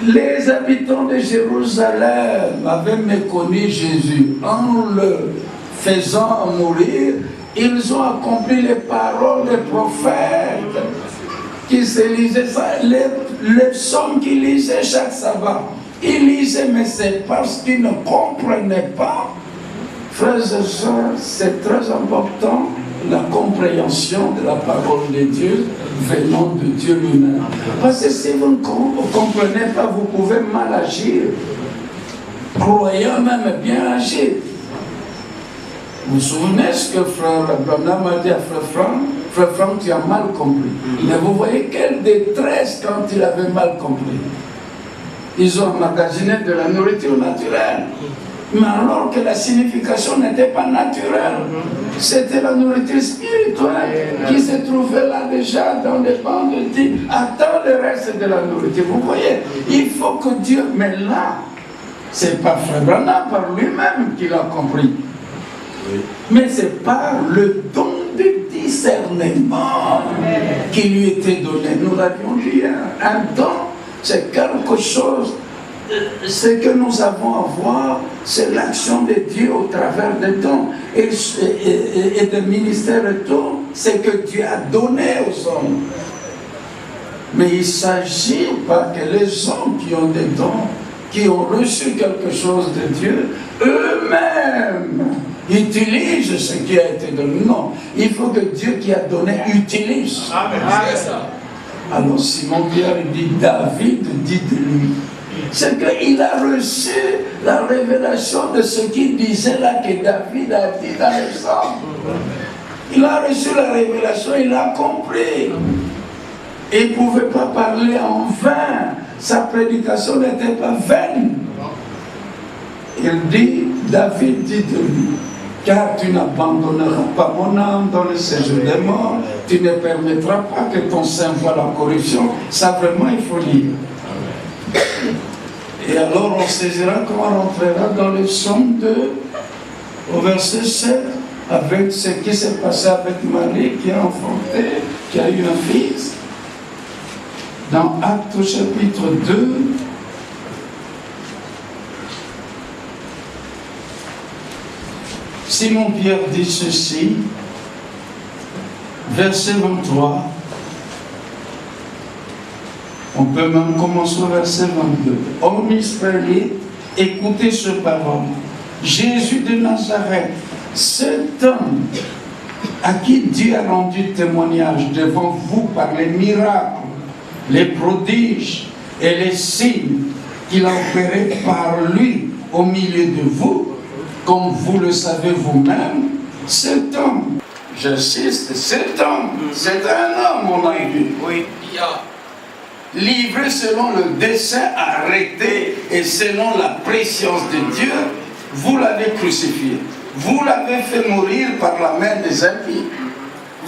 Les habitants de Jérusalem avaient méconnu Jésus. En le faisant mourir, ils ont accompli les paroles des prophètes qui se lisaient, les psaumes qu'ils lisaient chaque sabbat. Ils lisaient, mais c'est parce qu'ils ne comprenaient pas. Frères et sœurs, c'est très important, la compréhension de la parole de Dieu venant de Dieu lui-même. Parce que si vous ne comprenez pas, vous pouvez mal agir, croyant même bien agir. Vous vous souvenez ce que frère Abraham a dit à frère Franck, tu as mal compris. Mais vous voyez quelle détresse quand il avait mal compris. Ils ont emmagasiné de la nourriture naturelle. Mais alors que la signification n'était pas naturelle, c'était la nourriture spirituelle qui se trouvait là déjà dans les bancs de Dieu. Attends le reste de la nourriture. Vous voyez, il faut que Dieu, mais là, c'est pas Frère Branham par lui-même qu'il a compris. Mais c'est par le don du discernement qui lui était donné. Nous l'avions dit, un don, c'est quelque chose. Ce que nous avons à voir, c'est l'action de Dieu au travers des dons et des ministères de dons, c'est que Dieu a donné aux hommes. Mais il ne s'agit pas que les hommes qui ont des dons, qui ont reçu quelque chose de Dieu, eux-mêmes utilisent ce qui a été donné. Non, il faut que Dieu qui a donné utilise. Amen. Alors Simon-Pierre dit, David dit de lui, c'est qu'il a reçu la révélation de ce qu'il disait là que David a dit dans les Psaumes. Il a reçu la révélation, il a compris. Et il ne pouvait pas parler en vain. Sa prédication n'était pas vaine. Il dit, David dit de lui, car tu n'abandonneras pas mon âme dans le séjour des morts, tu ne permettras pas que ton sein voie la corruption. Ça vraiment, il faut lire. Et alors on saisira comment on rentrera dans le psaume 2, au verset 7, avec ce qui s'est passé avec Marie qui a enfanté, qui a eu un fils. Dans Actes au chapitre 2, Simon-Pierre dit ceci, verset 23. On peut même commencer au verset 22. Hommes israélites, écoutez ce parole. Jésus de Nazareth, cet homme à qui Dieu a rendu témoignage devant vous par les miracles, les prodiges et les signes qu'il a opérés par lui au milieu de vous, comme vous le savez vous-même, cet homme, j'insiste, cet homme, c'est un homme, on a vu. Oui. Livré selon le dessein arrêté et selon la préscience de Dieu, vous l'avez crucifié. Vous l'avez fait mourir par la main des impies.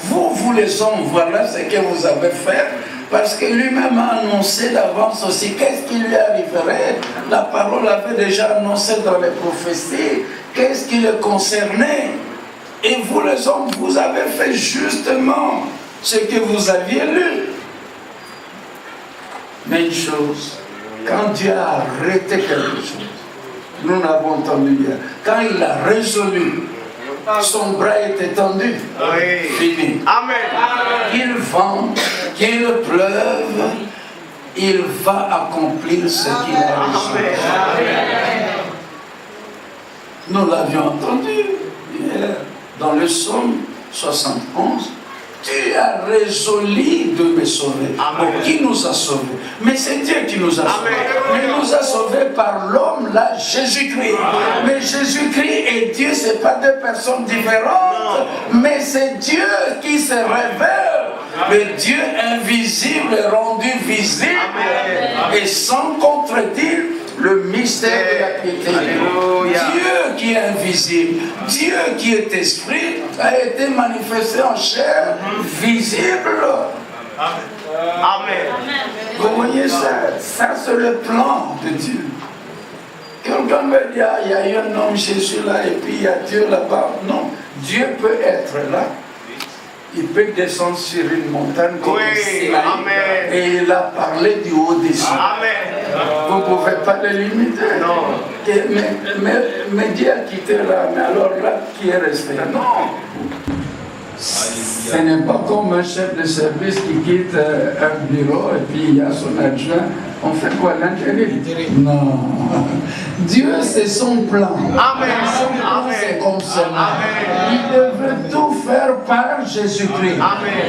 Vous les hommes, voilà ce que vous avez fait, parce que lui-même a annoncé d'avance aussi qu'est-ce qui lui arriverait. La parole avait déjà annoncé dans les prophéties qu'est-ce qui le concernait. Et vous les hommes, vous avez fait justement ce que vous aviez lu. Mais une chose, quand Dieu a arrêté quelque chose, nous l'avons entendu hier, quand il a résolu, son bras était tendu, fini. Amen. Qu'il vente, qu'il pleuve, il va accomplir ce qu'il a résolu. Nous l'avions entendu hier dans le psaume 71. tu as résolu de me sauver. Bon, qui nous a sauvés? Mais c'est Dieu qui nous a sauvés. Mais il nous a sauvés par l'homme, là, Jésus-Christ. Mais Jésus-Christ et Dieu, ce n'est pas deux personnes différentes, mais c'est Dieu qui se révèle. Le Dieu invisible est rendu visible et sans contredire le mystère de la piété. Dieu qui est invisible, Dieu qui est esprit, a été manifesté en chair visible. Amen. Vous voyez ça? Ça c'est le plan de Dieu. Quelqu'un me dit, il y a eu un homme Jésus là et puis il y a Dieu là-bas. Non, Dieu peut être là. Il peut descendre sur une montagne comme Sinaï, et il a parlé du haut des cieux. Vous ne pouvez pas le limiter. Non. Mais Dieu a quitté là, mais alors là, qui est resté? Non. Ce n'est pas comme un chef de service qui quitte un bureau et puis il y a son adjoint. On fait quoi? L'intérim? Non. Dieu, c'est son plan. Amen. Son plan, c'est comme cela. Il devait tout faire par Jésus-Christ.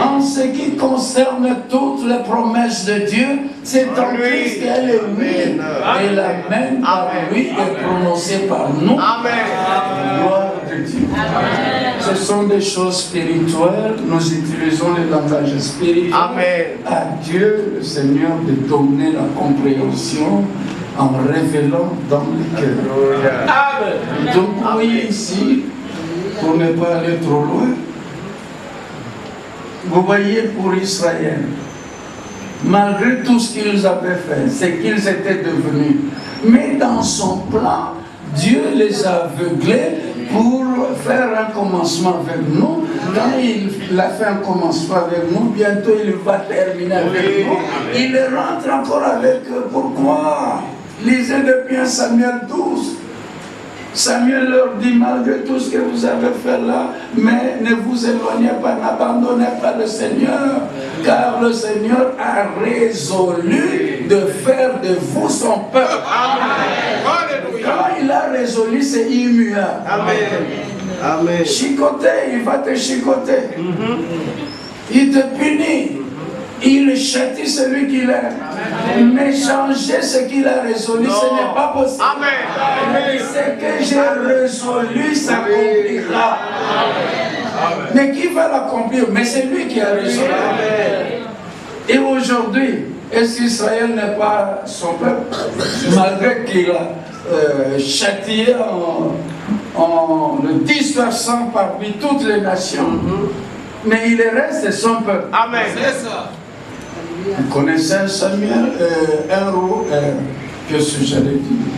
En ce qui concerne toutes les promesses de Dieu, c'est en Christ qu'elle est oui. Et l'amen par lui est prononcé par nous. Gloire de Dieu. Ce sont des choses spirituelles. Nous utilisons le langage spirituel. À Dieu, le Seigneur, de donner la compréhension en révélant dans le cœur. Donc, vous voyez ici, pour ne pas aller trop loin, vous voyez pour Israël, malgré tout ce qu'ils avaient fait, c'est qu'ils étaient devenus. Mais dans son plan, Dieu les a aveuglés pour faire un commencement avec nous. Quand il a fait un commencement avec nous, bientôt il va terminer avec nous. Il rentre encore avec eux. Pourquoi? Lisez depuis 1 Samuel 12. Samuel leur dit, malgré tout ce que vous avez fait là, mais ne vous éloignez pas, n'abandonnez pas le Seigneur, car le Seigneur a résolu de faire de vous son peuple. Quand il a résolu, c'est immuable. Amen. Chicoter, il va te chicoter. Il te punit. Il châtie celui qu'il aime. Mais changer ce qu'il a résolu, ce n'est pas possible. Mais ce que j'ai résolu s'accomplira. Mais qui va l'accomplir? Mais c'est lui qui a résolu. Et aujourd'hui, est-ce qu'Israël n'est pas son peuple? Malgré qu'il a châtié en le dispersant parmi toutes les nations. Mais il reste son peuple. Amen. C'est ça. Vous connaissez Samuel, qu'est-ce que j'allais dire?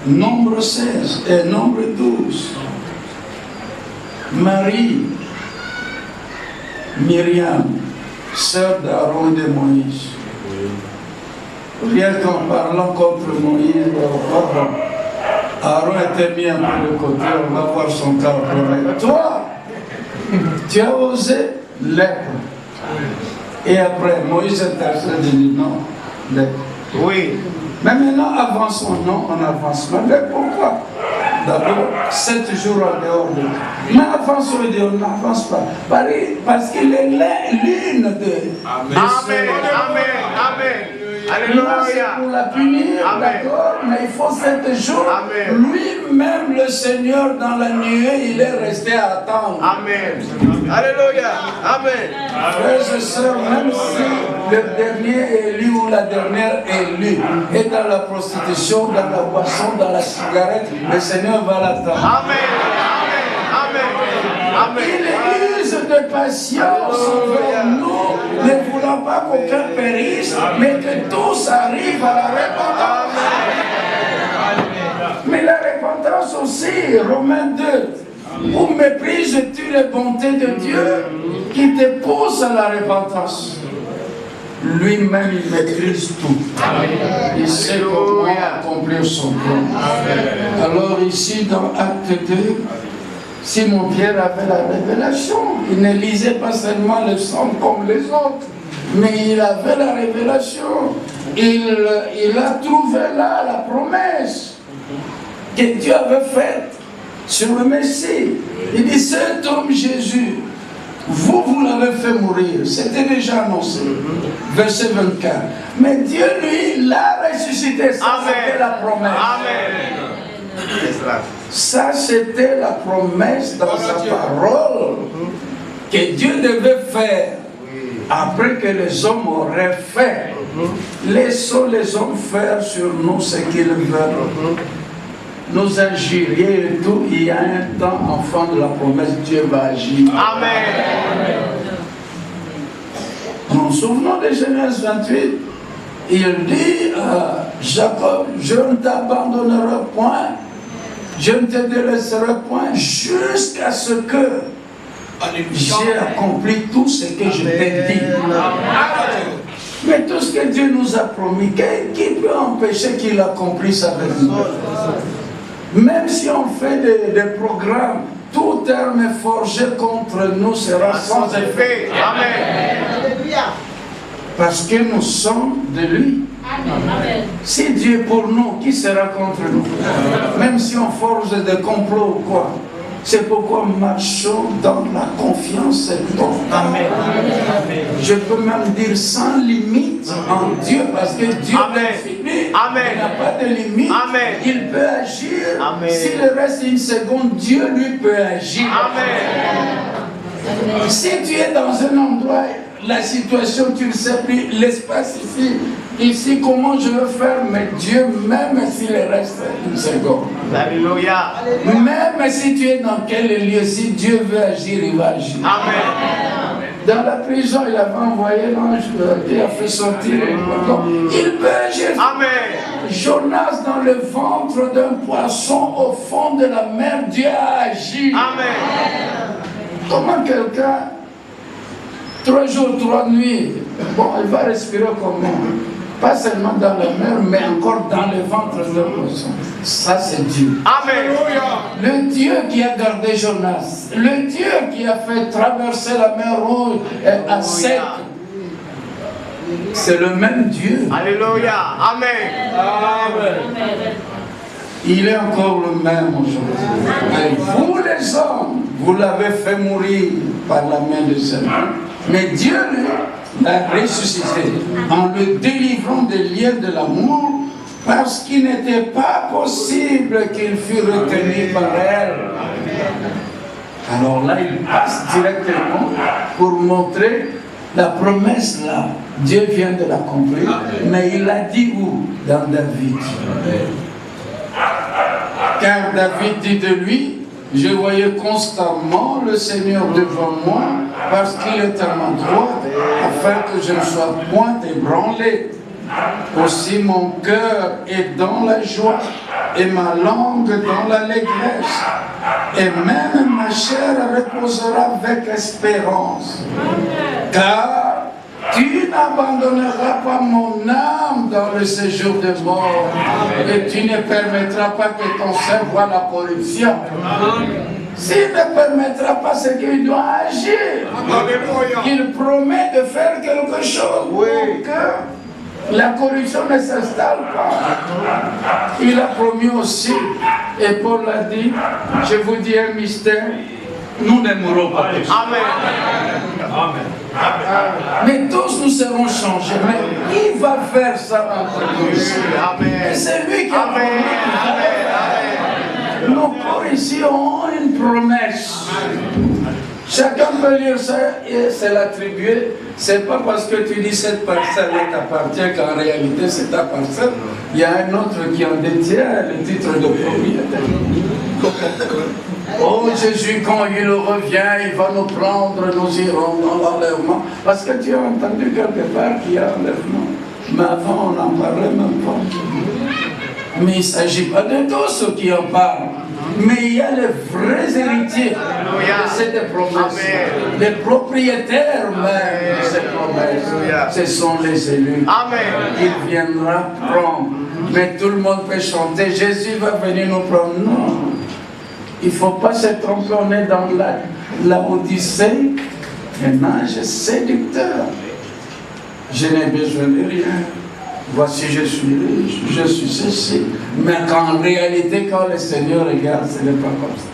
Nombre 16 et nombre 12. Marie, Myriam, sœur d'Aaron et de Moïse. Rien qu'en parlant contre Moïse, Aaron était mis un peu de côté, on va voir son cas. Toi, tu as osé l'être. Et après, Moïse interprète et dit non, l'être. Oui. Mais maintenant, avançons. Non, on avance. Mais pourquoi? D'abord, 7 jours en dehors de Dieu. Mais avançons, on n'avance pas. Parce qu'il est l'une de. Amen. Amen. Alléluia. C'est pour la punir, d'accord, mais il faut 7 jours. Lui-même, le Seigneur, dans la nuée, il est resté à attendre. Amen. Alléluia. Amen. Frères et sœurs, même si le dernier élu ou la dernière élue est dans la prostitution, dans la boisson, dans la cigarette, le Seigneur va l'attendre. Amen. Amen. Il use de patience envers nous, ne voulant pas qu'aucun périsse, mais que tous arrivent à la repentance. Mais la repentance aussi, Romains 2, où méprises-tu les bontés de Dieu qui te poussent à la repentance? Lui-même, il maîtrise tout. Il sait comment accomplir son plan. Alors ici, dans Acte 2, Simon-Pierre avait la révélation. Il ne lisait pas seulement le psaume comme les autres, mais il avait la révélation. Il a trouvé là la promesse que Dieu avait faite sur le Messie. Il dit, cet homme Jésus, vous l'avez fait mourir. C'était déjà annoncé. Verset 24. Mais Dieu, lui, l'a ressuscité. Ça, c'était la promesse. Ça, c'était la promesse dans sa parole que Dieu devait faire après que les hommes auraient fait. Laissons les hommes faire sur nous ce qu'ils veulent. Nous agirions et tout. Il y a un temps, enfant de la promesse, Dieu va agir. Amen. Nous nous souvenons de Genèse 28. Il dit à Jacob, je ne t'abandonnerai point, je ne te délaisserai point jusqu'à ce que j'ai accompli tout ce que je t'ai dit. Mais tout ce que Dieu nous a promis, qui peut empêcher qu'il accomplisse avec nous? Même si on fait des programmes, tout terme forgé contre nous sera sans effet. Amen. Parce que nous sommes de lui. Amen. Si Dieu est pour nous, qui sera contre nous? Même si on forge des complots ou quoi. C'est pourquoi marchons dans la confiance totale. Je peux même dire sans limite en Dieu, parce que Dieu est infini. Il n'a pas de limite. Amen. Il peut agir. Amen. S'il reste une seconde, Dieu lui peut agir. Amen. Si tu es dans un endroit, la situation, tu ne sais plus, l'espace ici, comment je veux faire, mais Dieu, même s'il reste une seconde. Alléluia. Même si tu es dans quel lieu, si Dieu veut agir, il va agir. Amen. Dans la prison, il avait envoyé l'ange qui a fait sortir. Il peut agir. Amen. Jonas dans le ventre d'un poisson au fond de la mer, Dieu a agi. Amen. Comment quelqu'un, 3 jours, 3 nuits, bon, il va respirer comment? Pas seulement dans la mer, mais encore dans le ventre d'un poisson. Ça, c'est Dieu. Amen. Le Dieu qui a gardé Jonas, le Dieu qui a fait traverser la mer Rouge à sec, c'est le même Dieu. Alléluia. Amen. Amen. Il est encore le même aujourd'hui. Et vous les hommes, vous l'avez fait mourir par la main de Seigneur. Mais Dieu l'a ressuscité en le délivrant des liens de l'amour, parce qu'il n'était pas possible qu'il fût retenu par elle. Alors là, il passe directement pour montrer la promesse là. Dieu vient de l'accomplir, mais il l'a dit où? Dans David. Car David dit de lui, je voyais constamment le Seigneur devant moi, parce qu'il est à ma droite, afin que je ne sois point ébranlé. Aussi mon cœur est dans la joie, et ma langue dans l'allégresse, et même ma chair reposera avec espérance. Car tu n'abandonneras pas mon âme dans le séjour de mort, et tu ne permettras pas que ton sein voie la corruption. S'il ne permettra pas ce qu'il doit agir, il promet de faire quelque chose pour que la corruption ne s'installe pas. Il a promis aussi, et Paul l'a dit, je vous dis un mystère, nous ne mourrons pas. Amen. Mais tous nous serons changés. Mais qui va faire ça entre nous? Et c'est lui qui a promis. Nos corps ici ont une promesse. Chacun peut lire ça et se l'attribuer. C'est pas parce que tu dis cette parcelle t'appartient qu'en réalité c'est ta parcelle. Il y a un autre qui en détient le titre de propriétaire. Oh Jésus, quand il revient, il va nous prendre, nous irons dans l'enlèvement. Parce que tu as entendu quelque part qu'il y a enlèvement. Mais avant, on n'en parlait même pas. Mais il ne s'agit pas de tous ceux qui en parlent. Mais il y a les vrais héritiers de cette promesse. Les propriétaires même de cette promesse. Ce sont les élus. Il viendra prendre. Mais tout le monde peut chanter. Jésus va venir nous prendre. Non. Il ne faut pas se tromper, on est dans la Odyssée, un ange séducteur. Je n'ai besoin de rien. Voici, je suis riche, je suis ceci. Mais qu'en réalité, quand le Seigneur regarde, ce n'est pas comme ça.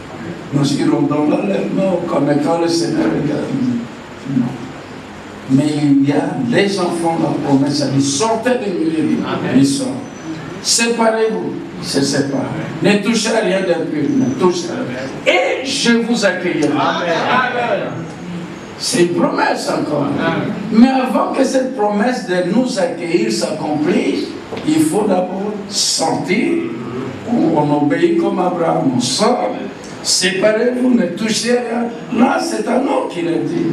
Nous irons dans l'enlèvement, comme quand le Seigneur regarde. Non. Mais il y a les enfants de la promesse, ils sortez des milieux, ils sortent. Séparez-vous, ils se séparent. Ne touchez à rien d'impur, ne touchez à rien. Et je vous accueillerai. Amen. C'est une promesse encore. Mais avant que cette promesse de nous accueillir s'accomplisse, il faut d'abord sortir. On obéit comme Abraham, on sort. Séparez-vous, ne touchez rien. Là, c'est à nous qu'il a dit.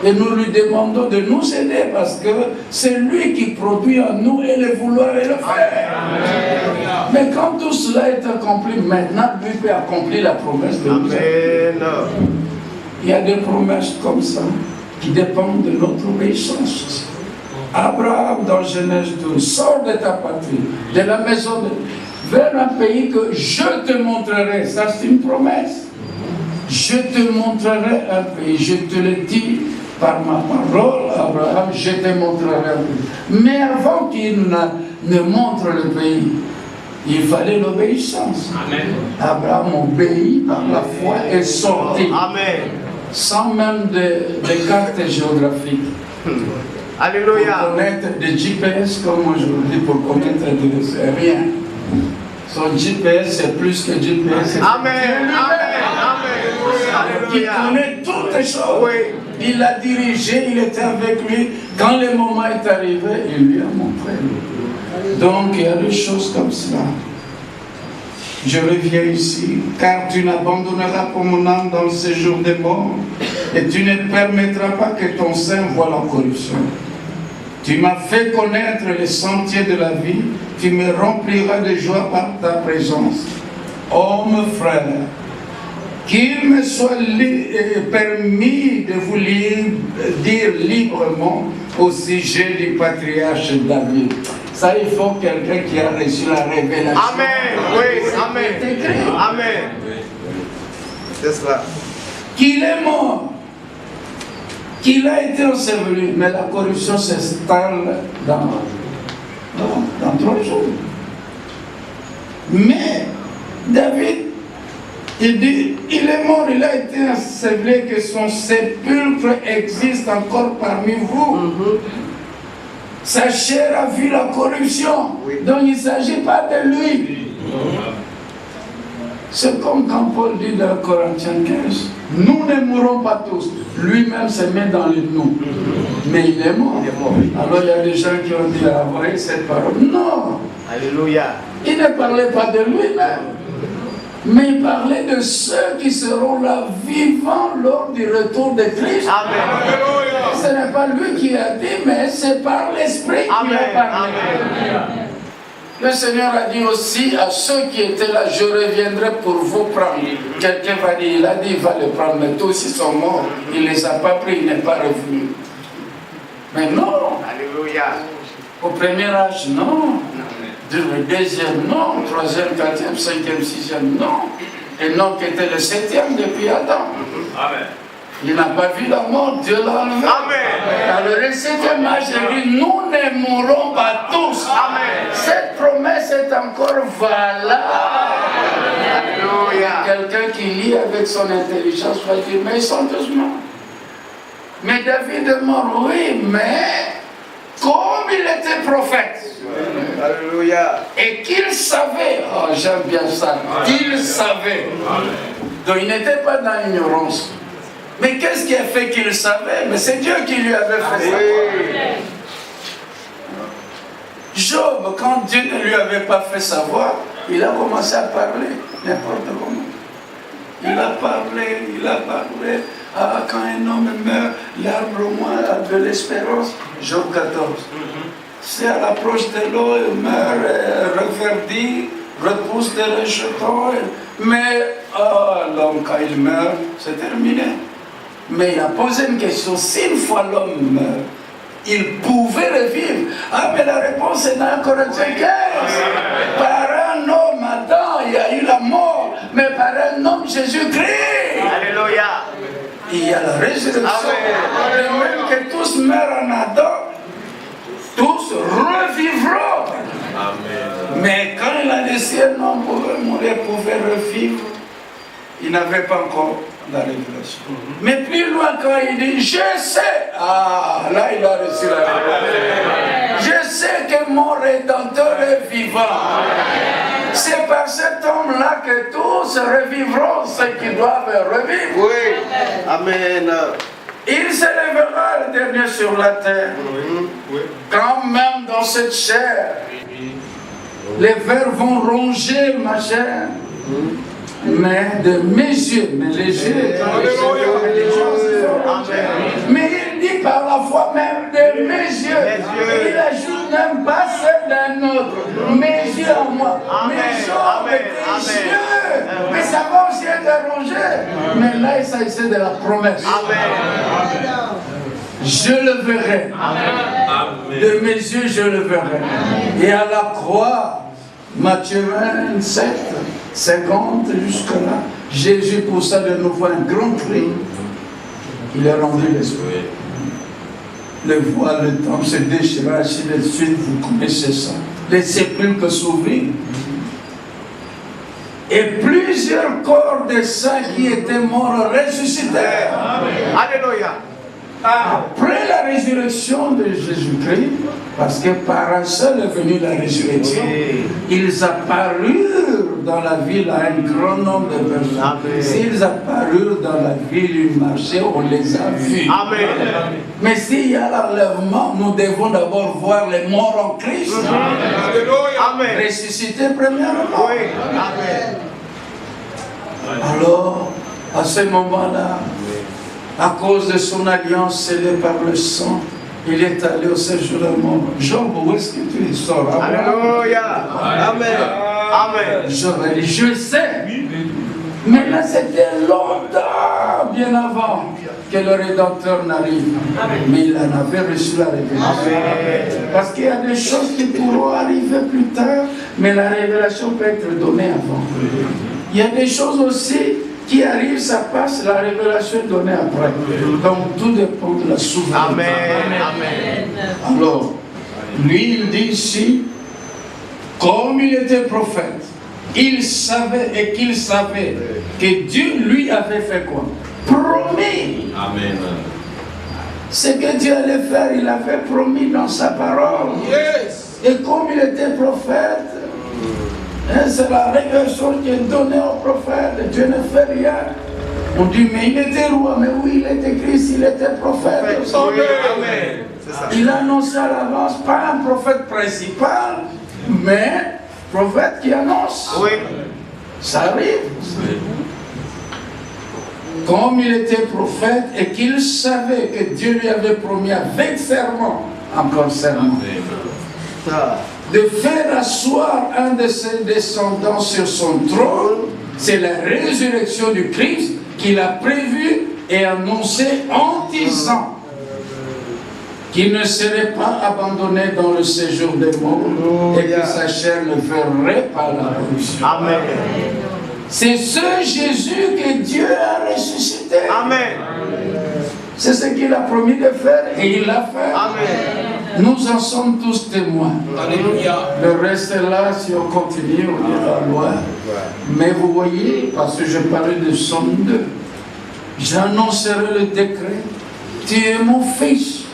Et nous lui demandons de nous aider parce que c'est lui qui produit en nous et le vouloir et le faire. Mais quand tout cela est accompli, maintenant, lui peut accomplir la promesse de Dieu. Il y a des promesses comme ça qui dépendent de notre obéissance. Abraham, dans Genèse 12, sors de ta patrie, de la maison vers un pays que je te montrerai. Ça, c'est une promesse. Je te montrerai un pays. Je te le dis par ma parole, Abraham, je te montrerai un pays. Mais avant qu'il ne montre le pays, il fallait l'obéissance. Abraham obéit par la foi et sortit. Amen. Sans même de cartes géographiques. Alléluia. Pour connaître des GPS comme aujourd'hui, pour connaître rien. Son GPS, c'est plus que GPS. Amen. Amen. Il connaît toutes les choses. Oui. Il l'a dirigé, il était avec lui. Quand le moment est arrivé, il lui a montré. Donc, il y a des choses comme cela. Je reviens ici, car tu n'abandonneras pas mon âme dans le séjour des morts, et tu ne permettras pas que ton sein voie la corruption. Tu m'as fait connaître les sentiers de la vie, tu me rempliras de joie par ta présence. Homme frère, qu'il me soit permis de vous dire librement au sujet du patriarche David. Ça, il faut quelqu'un qui a reçu la révélation. Amen. Oui, amen. Amen. C'est cela. Qu'il est mort, qu'il a été enseveli, mais la corruption s'installe dans 3 jours. Mais David, il dit, il est mort, il a été enseveli, que son sépulcre existe encore parmi vous. Sa chair a vu la corruption. Oui. Donc il ne s'agit pas de lui. C'est comme quand Paul dit dans Corinthiens 15, nous ne mourrons pas tous. Lui-même se met dans les nous. Mais il est mort. Alors il y a des gens qui ont dit, ah, voyez cette parole. Non. Alléluia. Il ne parlait pas de lui-même. Mais il parlait de ceux qui seront là vivants lors du retour de Christ. Amen. Ce n'est pas lui qui a dit, mais c'est par l'Esprit qu'il a parlé. Amen. Le Seigneur a dit aussi à ceux qui étaient là, je reviendrai pour vous prendre. Quelqu'un va dire, il a dit, il va les prendre, mais tous ils sont morts. Il ne les a pas pris, il n'est pas revenu. Mais non. Alléluia. Au premier âge, non. Le deuxième, non. Troisième, quatrième, cinquième, sixième, non. Et non qui était le septième depuis Adam. Amen. Il n'a pas vu la mort, Dieu l'a enlevé. Amen. Alors le septième âge, il dit, nous ne mourrons pas tous. Amen. Cette promesse est encore valable. Alléluia. Quelqu'un qui lit avec son intelligence va dire, mais ils sont tous morts. Mais David est mort, oui, mais comme il était prophète. Alléluia. Et qu'il savait, oh, j'aime bien ça, qu'il savait. Donc il n'était pas dans l'ignorance. Mais qu'est-ce qui a fait qu'il savait? Mais c'est Dieu qui lui avait fait savoir. Job, quand Dieu ne lui avait pas fait savoir, il a commencé à parler n'importe comment. Il a parlé. Ah, quand un homme meurt, l'arbre au moins a de l'espérance. Job 14. C'est à l'approche de l'eau, il meurt, reverdit, repousse des rejetons. Mais l'homme, quand il meurt, c'est terminé. Mais il a posé une question. Si une fois l'homme meurt, il pouvait revivre. Ah, mais la réponse est dans Corinthiens 15. Par un homme, Adam, il y a eu la mort. Mais par un homme, Jésus-Christ. Alléluia. Il y a la résurrection. De même que tous meurent en Adam, tous revivront. Amen. Mais quand il a laissé un homme pouvait mourir, pouvait revivre, il n'avait pas encore la révélation. Mais plus loin, quand il dit, je sais, ah, là il a reçu la révélation. Je sais que mon Rédempteur est vivant. C'est par cet homme-là que tous revivront ceux qui doivent revivre. Oui. Amen. Il se lèvera le dernier sur la terre. Quand même dans cette chair, les vers vont ronger ma chair. Mais de mes yeux, mais les yeux, mais il dit par la foi même de mes yeux. Il ajoute même pas celle d'un autre. Mes yeux en moi, mes jambes, tes yeux. Mais ça va aussi être rongé. Mais là, il s'agissait de la promesse. Je le verrai. De mes yeux, je le verrai. Et à la croix, Matthieu 27, 50 jusque-là, Jésus poussa de nouveau un grand cri. Il a rendu l'esprit. Le voile, le temple se déchira, ainsi de suite, vous connaissez ça. Les sépulcres s'ouvrirent. Et plusieurs corps de saints qui étaient morts ressuscitèrent. Alléluia. Après la résurrection de Jésus-Christ, parce que par un seul est venue la résurrection, ils apparurent dans la ville à un grand nombre de personnes. S'ils apparurent dans la ville, ils marchaient, on les a vus. Amen. Mais s'il y a l'enlèvement, nous devons d'abord voir les morts en Christ. Amen. Ressusciter premièrement. Oui. Amen. Alors, à ce moment-là, à cause de son alliance scellée par le sang, il est allé au séjour de mort. Job, où est-ce que tu sors? Alléluia. Amen. Amen. Job a dit, je sais. Mais là, c'était longtemps, bien avant que le Rédempteur n'arrive. Mais il en avait reçu la révélation. Parce qu'il y a des choses qui pourront arriver plus tard, mais la révélation peut être donnée avant. Il y a des choses aussi qui arrive, ça passe, la révélation est donnée après. Donc tout dépend de la souveraineté. Amen. Alors, lui, il dit ici, comme il était prophète, il savait et qu'il savait que Dieu lui avait fait quoi? Promis. Amen. Ce que Dieu allait faire, il avait promis dans sa parole. Et comme il était prophète, c'est la révélation qui est donnée au prophète. Dieu ne fait rien. On dit, mais il était roi. Mais oui, il était Christ, il était prophète. Amen. Il annonçait à l'avance, pas un prophète principal, mais prophète qui annonce. Oui. Ça arrive. Comme il était prophète et qu'il savait que Dieu lui avait promis avec serment, encore serment, de faire asseoir un de ses descendants sur son trône, c'est la résurrection du Christ qu'il a prévue et annoncé en disant qu'il ne serait pas abandonné dans le séjour des morts et que sa chair ne ferait pas la corruption. Amen. C'est ce Jésus que Dieu a ressuscité. Amen. C'est ce qu'il a promis de faire et il l'a fait. Amen. Nous en sommes tous témoins. Alléluia. Le reste est là, si on continue, on ira loin. Mais vous voyez, parce que je parlais de Somme 2, j'annoncerai le décret. Tu es mon fils.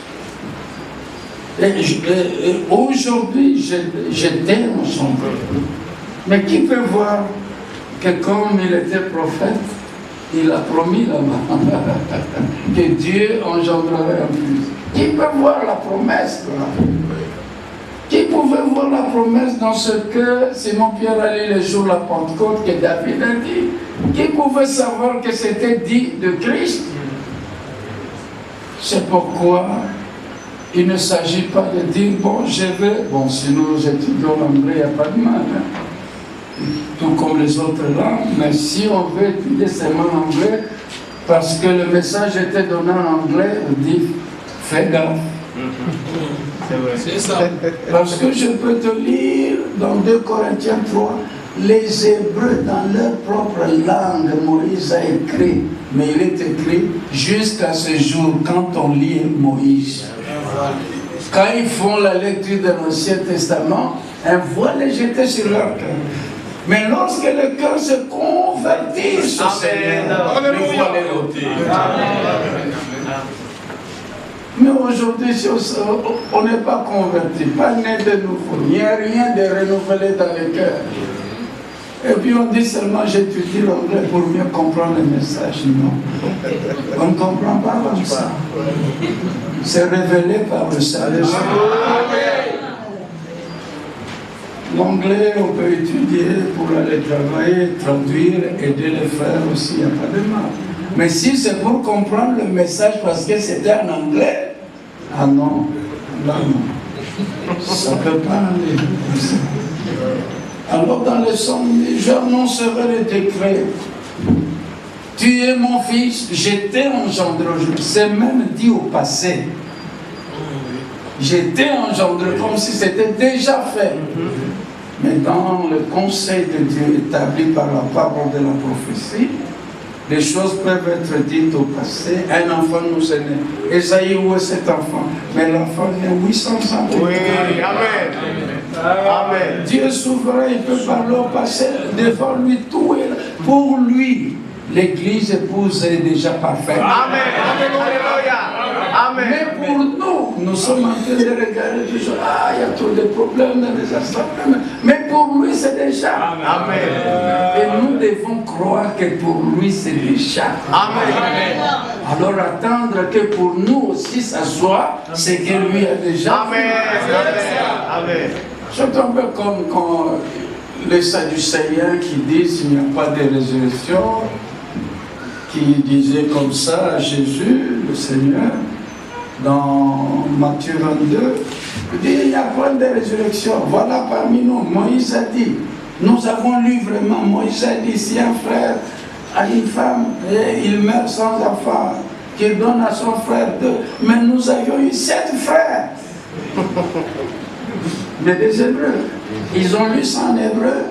Aujourd'hui, j'étais en son peuple. Mais qui peut voir que comme il était prophète, il a promis là-bas que Dieu engendrerait un fils. Qui peut voir la promesse là? Qui pouvait voir la promesse dans ce que Simon Pierre a lu le jour de la Pentecôte que David a dit? Qui pouvait savoir que c'était dit de Christ? C'est pourquoi il ne s'agit pas de dire, bon, je vais, bon, si nous étudions l'anglais, il n'y a pas de mal, hein? Tout comme les autres langues, mais si on veut étudier seulement l'anglais, parce que le message était donné en anglais, on dit, fais gaffe. C'est ça. Parce que je peux te lire dans 2 Corinthiens 3, les Hébreux dans leur propre langue, Moïse a écrit, mais il est écrit jusqu'à ce jour, quand on lit Moïse. Quand ils font la lecture de l'Ancien Testament, un voile est jeté sur leur cœur. Mais lorsque lorsque le cœur se convertit au Seigneur, Alléluia. mais aujourd'hui, si on n'est pas converti, pas né de nouveau, il n'y a rien de renouvelé dans le cœur. Et puis on dit seulement j'étudie l'anglais pour mieux comprendre le message. Non, on ne comprend pas comme ça. C'est révélé par le Saint-Esprit. L'anglais, on peut étudier pour aller travailler, traduire, aider les frères aussi, il n'y a pas de mal. Mais si c'est pour comprendre le message parce que c'était en anglais, ah non, là non, ça ne peut pas aller comme ça. Alors dans le son, j'annoncerai le décret. Tu es mon fils, j'étais engendré aujourd'hui. C'est même dit au passé. J'étais engendré comme si c'était déjà fait. Mais dans le conseil de Dieu établi par la parole de la prophétie, les choses peuvent être dites au passé. Un enfant nous est né. Esaïe, où est cet enfant? Mais l'enfant est né 800 ans. Oui, amen. Amen. Dieu est souverain, il peut parler au passé. Devant lui, tout est là. Pour lui, l'Église épouse est déjà parfaite. Amen. Alléluia. Amen. Mais pour nous, nous sommes en train de regarder toujours, ah, il y a trop de problèmes dans les assemblées. Mais pour lui, c'est déjà. Amen. Et nous devons croire que pour lui, c'est déjà. Amen. Alors attendre que pour nous aussi ça soit, c'est que lui a déjà. Amen. Amen. C'est un peu comme quand les Sadducéens qui disent qu'il n'y a pas de résurrection, qui disaient comme ça à Jésus, le Seigneur, dans Matthieu 22, il dit il n'y a pas de résurrection. Voilà parmi nous, Moïse a dit, nous avons lu vraiment, Moïse a dit, si un frère a une femme et il meurt sans enfant, qu'il donne à son frère 2, mais nous avions eu 7 frères. Mais des Hébreux, ils ont lu ça en hébreu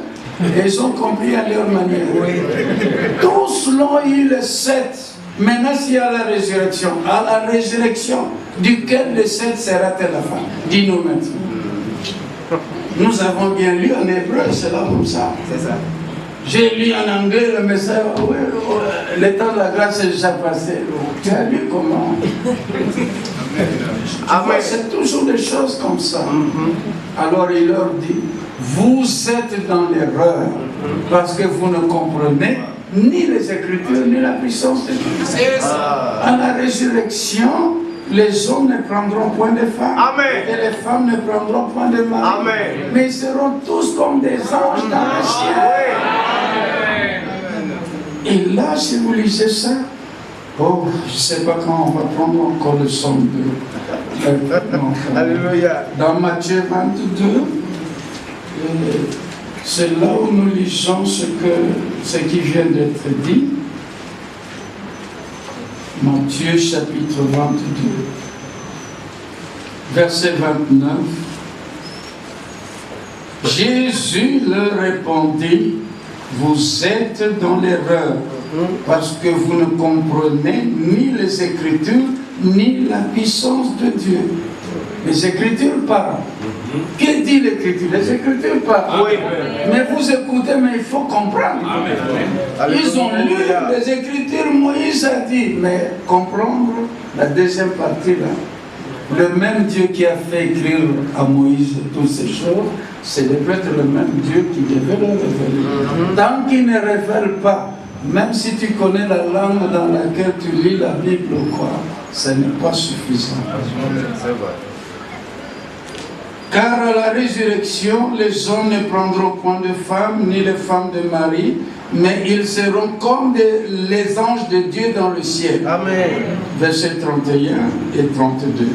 et ils ont compris à leur manière. Tous l'ont eu les 7. Maintenant, s'il y a la résurrection, à la résurrection, duquel le 7 sera-t-elle la fin? Dis-nous maintenant. Nous avons bien lu en hébreu, c'est là comme ça. C'est ça. J'ai lu en anglais le message, oui, le temps de la grâce est déjà passé. Tu as lu comment? C'est toujours des choses comme ça. Alors il leur dit, vous êtes dans l'erreur parce que vous ne comprenez ni les Écritures ni la puissance de Dieu. À la résurrection, les hommes ne prendront point de femmes. Amen. Et les femmes ne prendront point de mari. Amen. Mais ils seront tous comme des anges dans le ciel. Et là, si vous lisez ça, oh, je ne sais pas quand on va prendre encore le son de... Alléluia. Dans Matthieu 22, c'est là où nous lisons ce qui vient d'être dit. Matthieu chapitre 22, verset 29. Jésus leur répondit, vous êtes dans l'erreur, parce que vous ne comprenez ni les Écritures, ni la puissance de Dieu. Les Écritures parlent. Que dit l'Écriture? Les Écritures parlent. Oui. Mais vous écoutez, mais il faut comprendre. Ils ont lu les Écritures, Moïse a dit, mais comprendre la deuxième partie là. Le même Dieu qui a fait écrire à Moïse toutes ces choses, c'est peut-être le même Dieu qui devait le révéler. Tant qu'il ne révèle pas, même si tu connais la langue dans laquelle tu lis la Bible ou quoi, ce n'est pas suffisant. Car à la résurrection, les hommes ne prendront point de femme, ni les femmes de mari, mais ils seront comme les anges de Dieu dans le ciel. Amen. Versets 31 et 32.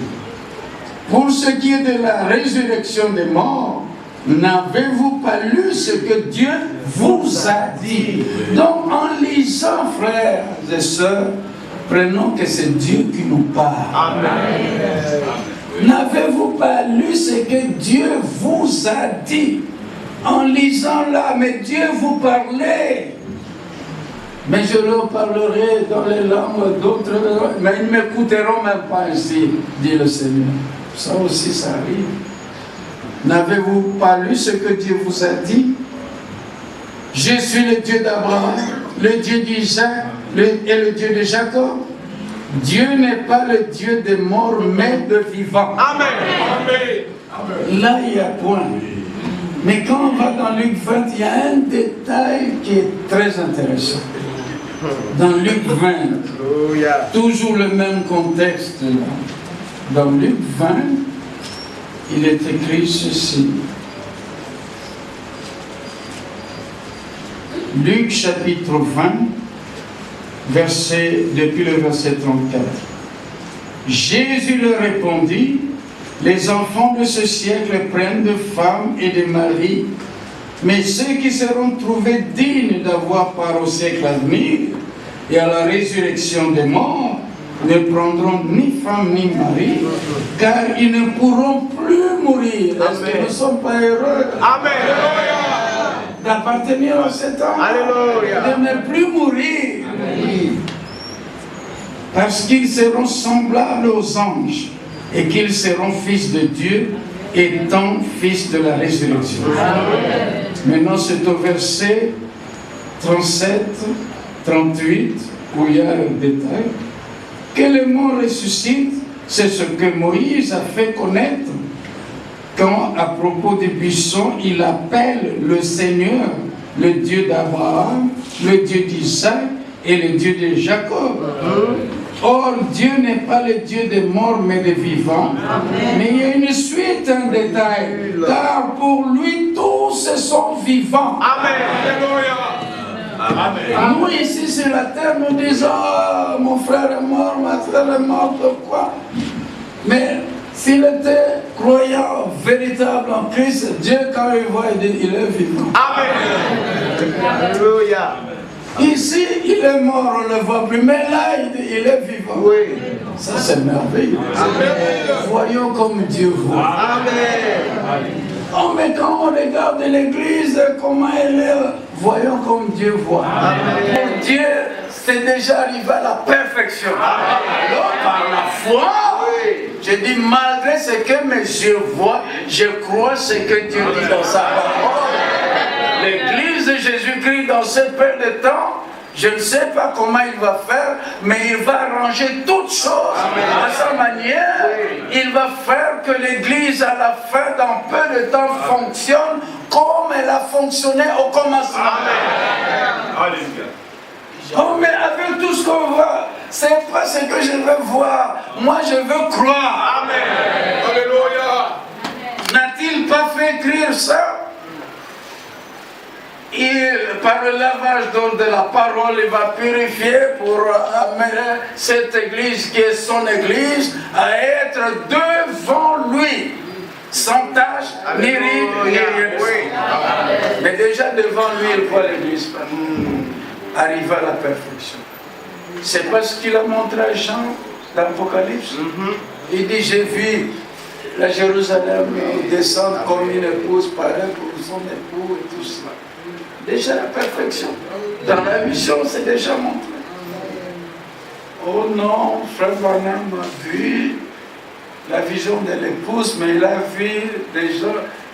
Pour ce qui est de la résurrection des morts, n'avez-vous pas lu ce que Dieu vous a dit? Donc en lisant, frères et sœurs, prenons que c'est Dieu qui nous parle. Amen. N'avez-vous pas lu ce que Dieu vous a dit? En lisant là, mais Dieu vous parlait. Mais je leur parlerai dans les langues d'autres, mais ils ne m'écouteront même pas ici, dit le Seigneur. Ça aussi, ça arrive. N'avez-vous pas lu ce que Dieu vous a dit? Je suis le Dieu d'Abraham, le Dieu d'Isaac et le Dieu de Jacob. Dieu n'est pas le Dieu des morts, mais de vivants. Amen. Là, il y a point. Mais quand on va dans Luc 20, il y a un détail qui est très intéressant. Dans Luc 20, Alléluia. toujours le même contexte. Dans Luc 20, il est écrit ceci. Luc chapitre 20, depuis le verset 34. Jésus leur répondit, les enfants de ce siècle prennent de femmes et de maris, mais ceux qui seront trouvés dignes d'avoir part au siècle à venir et à la résurrection des morts ne prendront ni femme ni mari, car ils ne pourront plus mourir. Est-ce que nous ne sommes pas heureux d'appartenir à cet homme, de ne plus mourir, parce qu'ils seront semblables aux anges et qu'ils seront fils de Dieu, étant fils de la résurrection. Maintenant, c'est au verset 37, 38, où il y a un détail. Que le mort ressuscite, c'est ce que Moïse a fait connaître quand, à propos des buissons, il appelle le Seigneur le Dieu d'Abraham, le Dieu d'Isaac et le Dieu de Jacob. Or, Dieu n'est pas le Dieu des morts, mais des vivants. Amen. Mais il y a une suite, un détail. Car pour lui, tous sont vivants. Amen. Amen. Nous, ici sur la terre, nous disons, oh, mon frère est mort, ma frère est morte, pourquoi? Mais s'il était croyant, véritable en Christ, Dieu, quand il voit, il dit, il est vivant. Amen. Alléluia. Ici, il est mort, on ne le voit plus, mais là, il est vivant. Oui. Ça, c'est merveilleux. Amen. Voyons comme Dieu voit. Amen. Oh, mais quand on regarde l'église, comment elle est, voyons comme Dieu voit. Amen. Dieu, c'est déjà arrivé à la perfection. Amen. Alors, par la foi, je dis, malgré ce que mes yeux voient, je crois ce que Dieu dit dans sa parole. L'église de Jésus-Christ, dans cette période de temps, je ne sais pas comment il va faire, mais il va arranger toutes choses à sa manière. Il va faire que l'église, à la fin d'un peu de temps, fonctionne comme elle a fonctionné au commencement. Amen. Oh, mais avec tout ce qu'on voit, c'est pas ce que je veux voir. Moi, je veux croire. Amen. Alléluia. N'a-t-il pas fait écrire ça? Par le lavage d'eau de la parole, il va purifier pour amener cette église qui est son église à être devant lui, sans tache, ni ride, ni rien. Mais déjà devant lui, il voit l'église arriver à la perfection. C'est parce qu'il a montré à Jean dans l'Apocalypse. Il dit, j'ai vu la Jérusalem descendre comme une épouse pareille pour son époux et tout cela. Déjà la perfection. Dans la vision, c'est déjà montré. Oh non, frère Branham a vu la vision de l'épouse, mais il a vu déjà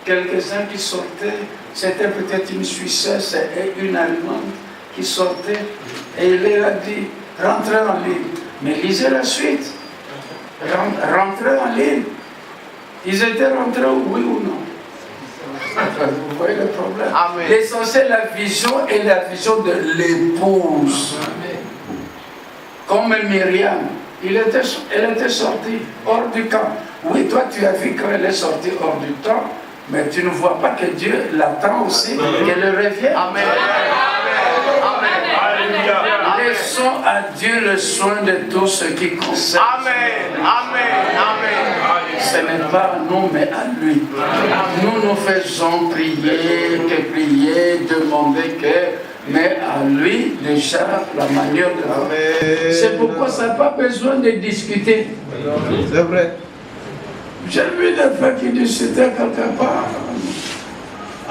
quelques-uns qui sortaient. C'était peut-être une Suissesse et une Allemande qui sortaient. Et il leur a dit, rentrez en ligne. Mais lisez la suite. Rentrez en ligne. Ils étaient rentrés, oui ou non? Vous voyez le problème. L'essentiel, la vision est la vision de l'épouse. Comme Myriam, elle était sortie hors du camp. Oui, toi tu as vu quand elle est sortie hors du temps, mais tu ne vois pas que Dieu l'attend aussi, qu'elle revienne. Amen. Laissons à Dieu le soin de tout ce qui concerne. Amen. Amen. Amen. Ce n'est pas à nous, mais à lui. Nous faisons prier, demander que, mais à lui déjà la manière de faire. C'est pourquoi ça n'a pas besoin de discuter. C'est vrai. J'ai vu des frères qui discutaient quelque part.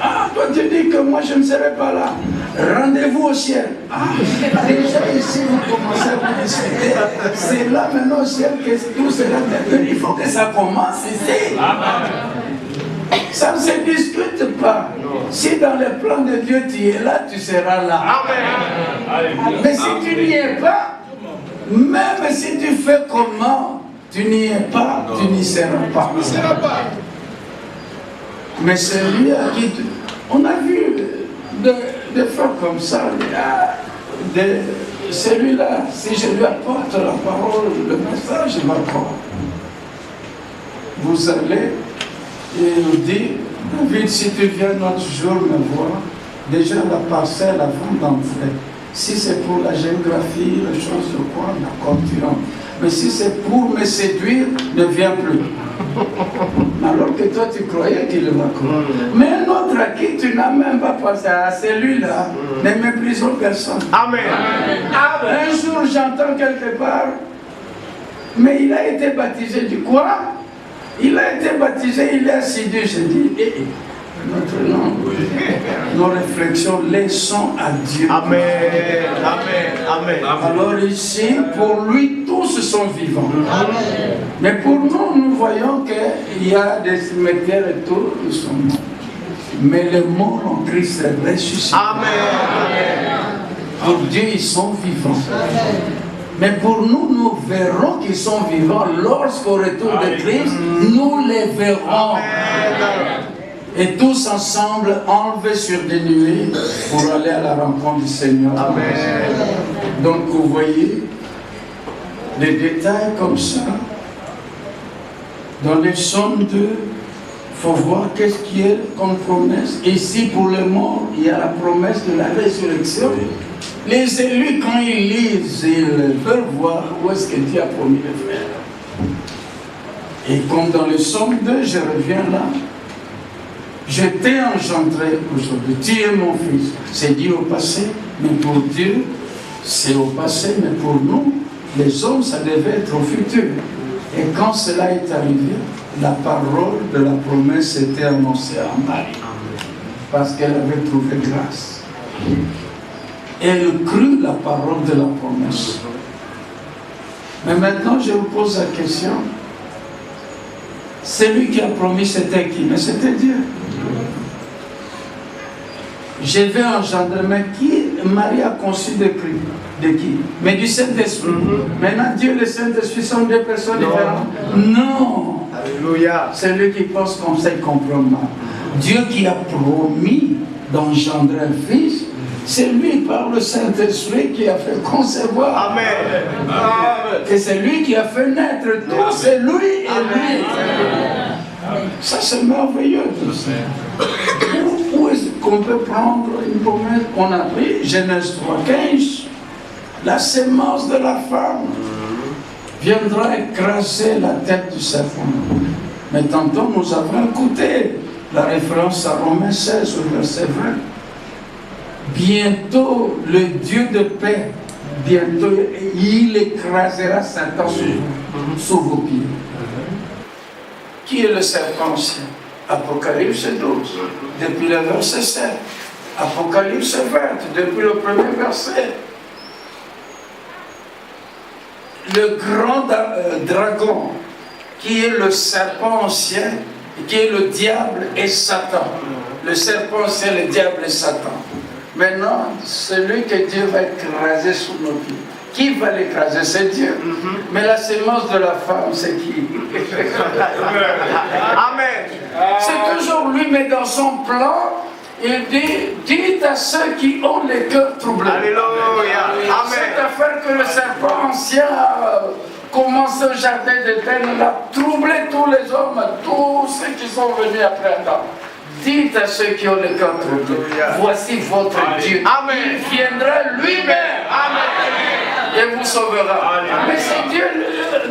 Ah, toi tu dis que moi je ne serai pas là. Rendez-vous au ciel. Ah, déjà ici vous commencez à vous discuter. C'est là maintenant au ciel que tout sera terminé. Il faut que ça commence ici. Ça ne se discute pas. Si dans le plan de Dieu tu es là, tu seras là. Mais si tu n'y es pas, même si tu fais comment, tu n'y es pas, tu n'y seras pas. Mais c'est lui à qui on a vu des fois comme ça, celui-là, si je lui apporte la parole, le message, il va croire. Vous allez et nous dire, David, si tu viens notre jour me voir, déjà la parcelle avant d'entrer. Si c'est pour la géographie, les choses de quoi, d'accord, tu rentres. Mais si c'est pour me séduire, ne viens plus. Alors que toi, tu croyais qu'il va croire. Mais un autre à qui tu n'as même pas pensé, à celui-là, ne méprisons personne. Amen. Un jour, j'entends quelque part, mais il a été baptisé du quoi? Il a été baptisé, il est assidu. Je dis, notre nom, nos réflexions, laissons à Dieu. Amen. Amen. Amen. Alors ici, pour lui, tous sont vivants. Amen. Mais pour nous, nous voyons qu'il y a des cimetières et tout, ils sont morts. Mais les morts en Christ ressuscitent. Amen. Pour Dieu, ils sont vivants. Mais pour nous, nous verrons qu'ils sont vivants lorsqu'au retour de Christ, nous les verrons. Amen. Et tous ensemble, enlevés sur des nuées pour aller à la rencontre du Seigneur. Amen. Donc vous voyez, des détails comme ça, dans les psaumes 2, il faut voir qu'est-ce qui est comme promesse. Ici, pour les morts, il y a la promesse de la résurrection. Les élus, quand ils lisent, ils veulent voir où est-ce que Dieu a promis de faire. Et comme dans le psaume 2, je reviens là, je t'ai engendré aujourd'hui, tu es mon fils. C'est dit au passé, mais pour Dieu, c'est au passé, mais pour nous, les hommes, ça devait être au futur. Et quand cela est arrivé, la parole de la promesse était annoncée à Marie. Parce qu'elle avait trouvé grâce. Elle crut la parole de la promesse. Mais maintenant, je vous pose la question. Celui qui a promis, c'était qui? Mais c'était Dieu. Je vais engendrer, mais qui Marie a conçu de qui? Mais du Saint-Esprit. Maintenant, Dieu et le Saint-Esprit sont deux personnes différentes. Non. Alléluia. C'est lui qui pense comme ça, il comprend mal. Dieu qui a promis d'engendrer un fils, c'est lui par le Saint-Esprit qui a fait concevoir. Amen. Et c'est lui qui a fait naître tout. C'est lui et lui. Ça, c'est merveilleux. Où est-ce qu'on peut prendre une promesse qu'on a pris? Genèse 3:15. La sémence de la femme viendra écraser la tête du serpent. Mais tantôt, nous avons écouté la référence à Romains 16, au verset 20. Bientôt, le Dieu de paix, bientôt, il écrasera Satan sous vos pieds. Qui est le serpent ancien? Apocalypse 12, depuis le verset 7. Apocalypse 20, depuis le premier verset. Le grand dragon, qui est le serpent ancien, qui est le diable et Satan. Le serpent ancien, le diable et Satan. Maintenant, celui que Dieu va écraser sous nos pieds. Qui va l'écraser? C'est Dieu. Mais la sémence de la femme, c'est qui? Amen. C'est toujours lui, mais dans son plan, il dit, dites à ceux qui ont les cœurs troublés. Alléluia. Amen. Cette affaire que le serpent ancien a commencé au jardin d'Éden, il a troublé tous les hommes, tous ceux qui sont venus après Adam. Dites à ceux qui ont le cœur troublé, voici votre Dieu. Amen. Il viendra lui-même. Et vous sauvera. Amen. Mais c'est Dieu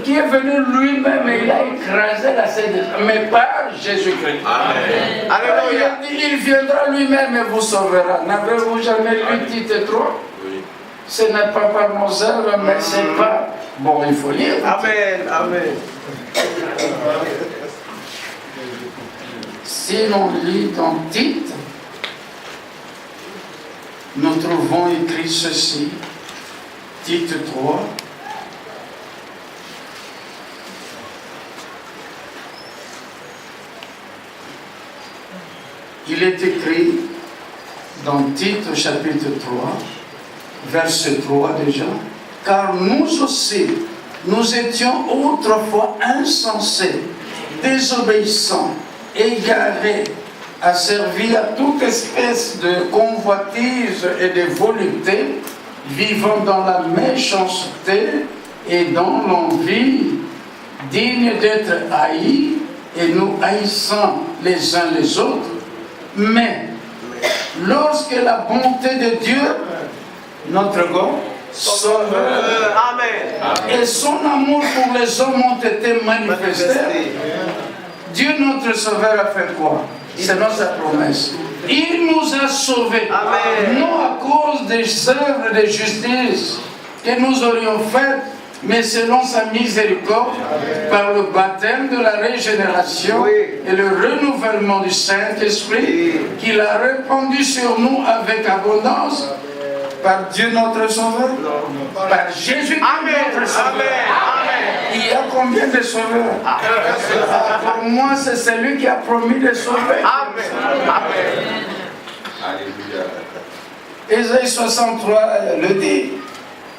qui est venu lui-même et il a écrasé la scène, mais pas Jésus-Christ. Alléluia. Il viendra lui-même et vous sauvera. N'avez-vous jamais lu Tite 3? Ce n'est pas par nos œuvres, mais c'est pas... Bon, il faut lire. Amen. Amen. Si l'on lit dans Tite, nous trouvons écrit ceci, Tite 3, il est écrit dans Tite chapitre 3, verset 3 déjà, « Car nous aussi, nous étions autrefois insensés, désobéissants, égarés, asservis à toute espèce de convoitise et de volupté, vivant dans la méchanceté et dans l'envie, dignes d'être haïs, et nous haïssant les uns les autres. Mais lorsque la bonté de Dieu, notre God, Sauveur, et son amour pour les hommes ont été manifestés, Dieu notre Sauveur a fait quoi? C'est notre promesse. Il nous a sauvés, non à cause des œuvres de justice que nous aurions faites, mais selon sa miséricorde, par le baptême de la régénération et le renouvellement du Saint-Esprit qu'il a répandu sur nous avec abondance, par Dieu notre Sauveur, par Jésus notre Sauveur. Il y a combien de sauveurs? Pour moi, c'est celui qui a promis de sauver. Ésaïe 63 le dit.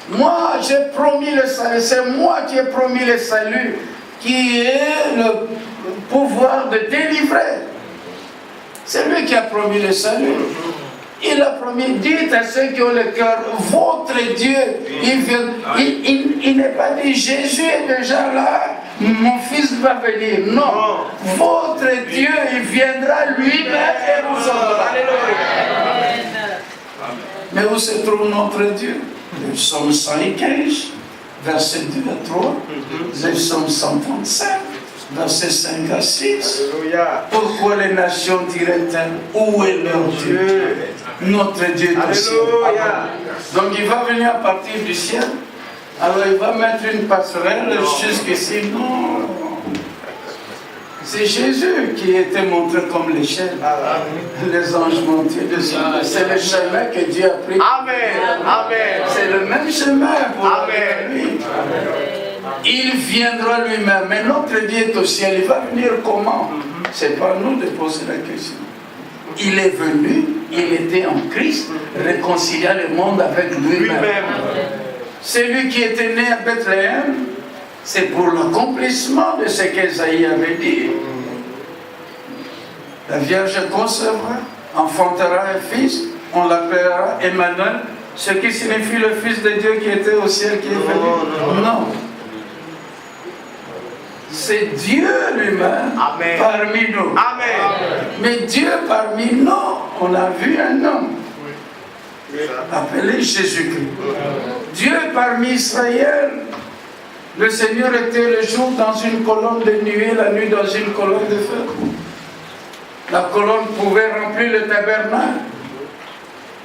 Moi, j'ai promis le salut. C'est moi qui ai promis le salut, qui est le pouvoir de délivrer. C'est lui qui a promis le salut. Il a promis, dites à ceux qui ont le cœur, votre Dieu, il n'est pas dit, Jésus est déjà là, mon fils va venir. Non, votre Dieu, il viendra lui-même et vous sauvera. Mais où se trouve notre Dieu? Le psaume 115, verset 2 à 3, le psaume 135. Verset 5 à 6. Pourquoi les nations diraient-elles, où est leur Dieu? Notre Dieu du ciel. Donc il va venir à partir du ciel. Alors il va mettre une passerelle jusqu'ici. Non. C'est Jésus qui était montré comme l'échelle. Les anges montés dessus. C'est le chemin que Dieu a pris. Amen. C'est le même chemin pour lui. Il viendra lui-même. Mais notre Dieu est au ciel. Il va venir comment? C'est pas à nous de poser la question. Il est venu, il était en Christ, réconciliant le monde avec lui-même. C'est lui qui était né à Bethléem. C'est pour l'accomplissement de ce qu'Ésaïe avait dit. La Vierge concevra, enfantera un fils, on l'appellera Emmanuel, ce qui signifie le Fils de Dieu qui était au ciel, qui est venu. Non. C'est Dieu lui-même parmi nous. Mais Dieu parmi nous, on a vu un homme appelé Jésus-Christ. Dieu parmi Israël, le Seigneur était le jour dans une colonne de nuée, la nuit dans une colonne de feu. La colonne pouvait remplir le tabernacle.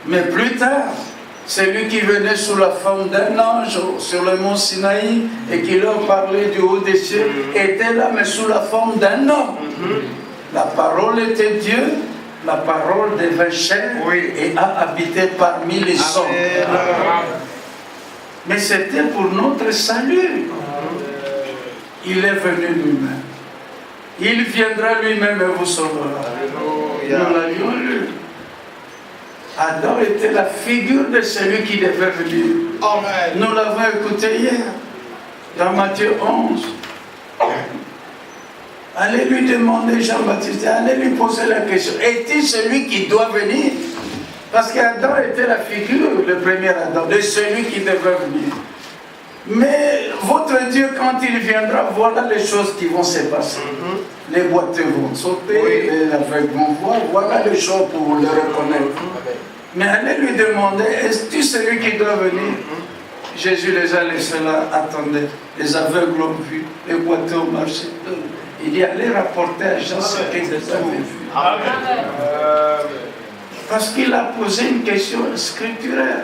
Mais plus tard, celui qui venait sous la forme d'un ange sur le mont Sinaï et qui leur parlait du haut des cieux était là, mais sous la forme d'un homme. La parole était Dieu, la parole devint chair et a habité parmi les hommes. Mais c'était pour notre salut. Il est venu lui-même. Il viendra lui-même et vous sauvera. Nous l'avions lu. Adam était la figure de celui qui devait venir. Nous l'avons écouté hier, dans Matthieu 11. Allez lui demander, Jean-Baptiste, allez lui poser la question, est-il celui qui doit venir? Parce qu'Adam était la figure, le premier Adam, de celui qui devait venir. Mais votre Dieu, quand il viendra, voilà les choses qui vont se passer. Les boiteux vont sauter, les aveugles vont voir, voilà les choses pour le reconnaître. Mais allez lui demander, est-ce celui qui doit venir? Jésus les a laissés là, attendez. Les aveugles l'ont vu, les boiteux ont marché. Il dit, allez rapporter à Jean ce que vous avez vu. Parce qu'il a posé une question scripturaire.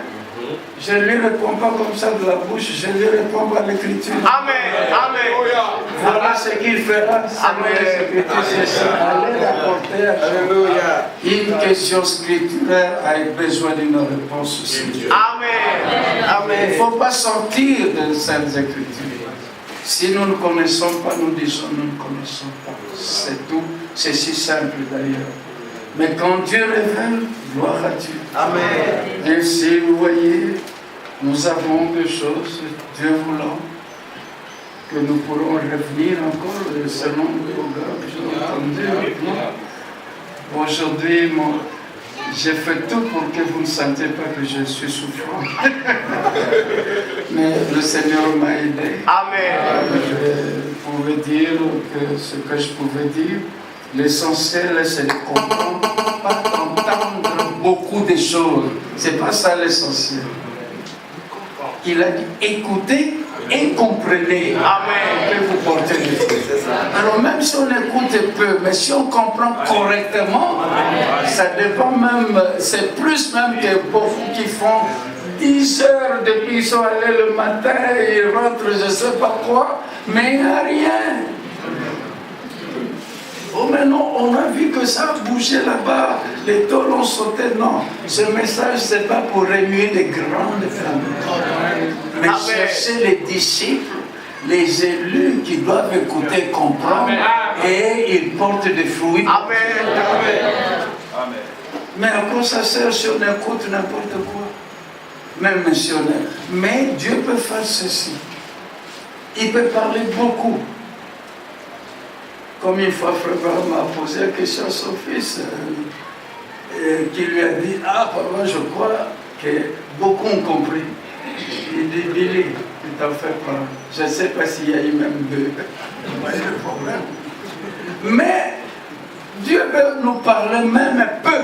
Je ne lui réponds pas comme ça de la bouche, je lui réponds par l'écriture. Voilà ce qu'il fera. C'est ça. Allez rapporter à Jean. Une question scripturaire a besoin d'une réponse aussi. Il ne faut pas sortir de cette écriture. Si nous ne connaissons pas, nous disons nous ne connaissons pas. C'est tout. C'est si simple d'ailleurs. Mais quand Dieu révèle, gloire à Dieu. Amen. Ainsi, vous voyez, nous avons des choses, Dieu voulant, que nous pourrons revenir encore selon le programme que j'ai entendu. Aujourd'hui, j'ai fait tout pour que vous ne sentiez pas que je suis souffrant. Mais le Seigneur m'a aidé. Amen. Je pouvais dire que ce que je pouvais dire, l'essentiel c'est de comprendre, pas d'entendre beaucoup de choses. C'est pas ça l'essentiel. Il a dit écoutez et comprenez. Amen. Et vous portez les fruits. Alors même si on écoute peu, mais si on comprend correctement, ça dépend même, c'est plus même que beaucoup qui font 10 heures depuis qu'ils sont allés le matin et ils rentrent je ne sais pas quoi, mais il n'y a rien. Oh maintenant, on a vu que ça a bougé là-bas, les tôles ont sauté. Non, ce message, ce n'est pas pour remuer les grandes familles, mais chercher les disciples, les élus qui doivent écouter, comprendre, et ils portent des fruits. Amen. Amen. Mais à quoi ça sert si on écoute n'importe quoi? Même missionnaire. Mais Dieu peut faire ceci. Il peut parler beaucoup. Comme une fois, Frère Branham m'a posé la question à son fils, qui lui a dit, ah papa, je crois que beaucoup ont compris. Il dit, Billy, ne t'en fais pas. Je ne sais pas s'il y a eu même deux. Pas de problème. Mais Dieu veut nous parler même peu.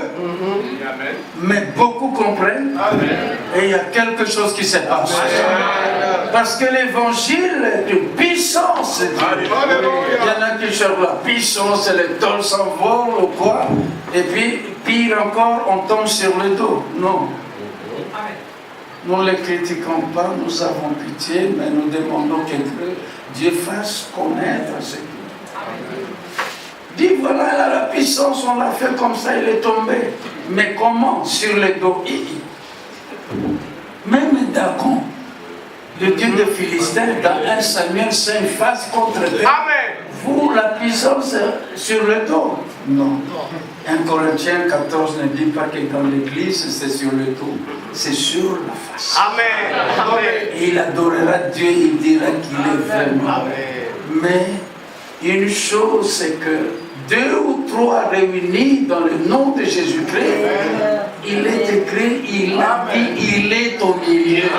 Mais beaucoup comprennent. Et il y a quelque chose qui se passe. Parce que l'évangile est de puissance. Il y en a qui cherchent la puissance, les tôles s'envolent ou quoi. Et puis, pire encore, on tombe sur le dos. Non. Nous ne les critiquons pas, nous avons pitié, mais nous demandons que Dieu fasse connaître ce qu'il dit. Voilà, elle a la puissance, on l'a fait comme ça, il est tombé. Mais comment? Sur le dos. Même Dagon, le dieu de Philistin, dans 1 Samuel 5, face contre Dieu. Amen. Vous, la puissance sur le dos? Non. 1 Corinthiens 14 ne dit pas que dans l'église c'est sur le dos, c'est sur la face. Amen. Amen. Et il adorera Dieu, il dira qu'il est vraiment. Mais une chose, c'est que 2 ou 3 réunis dans le nom de Jésus-Christ, il est écrit, il a dit, il est au milieu.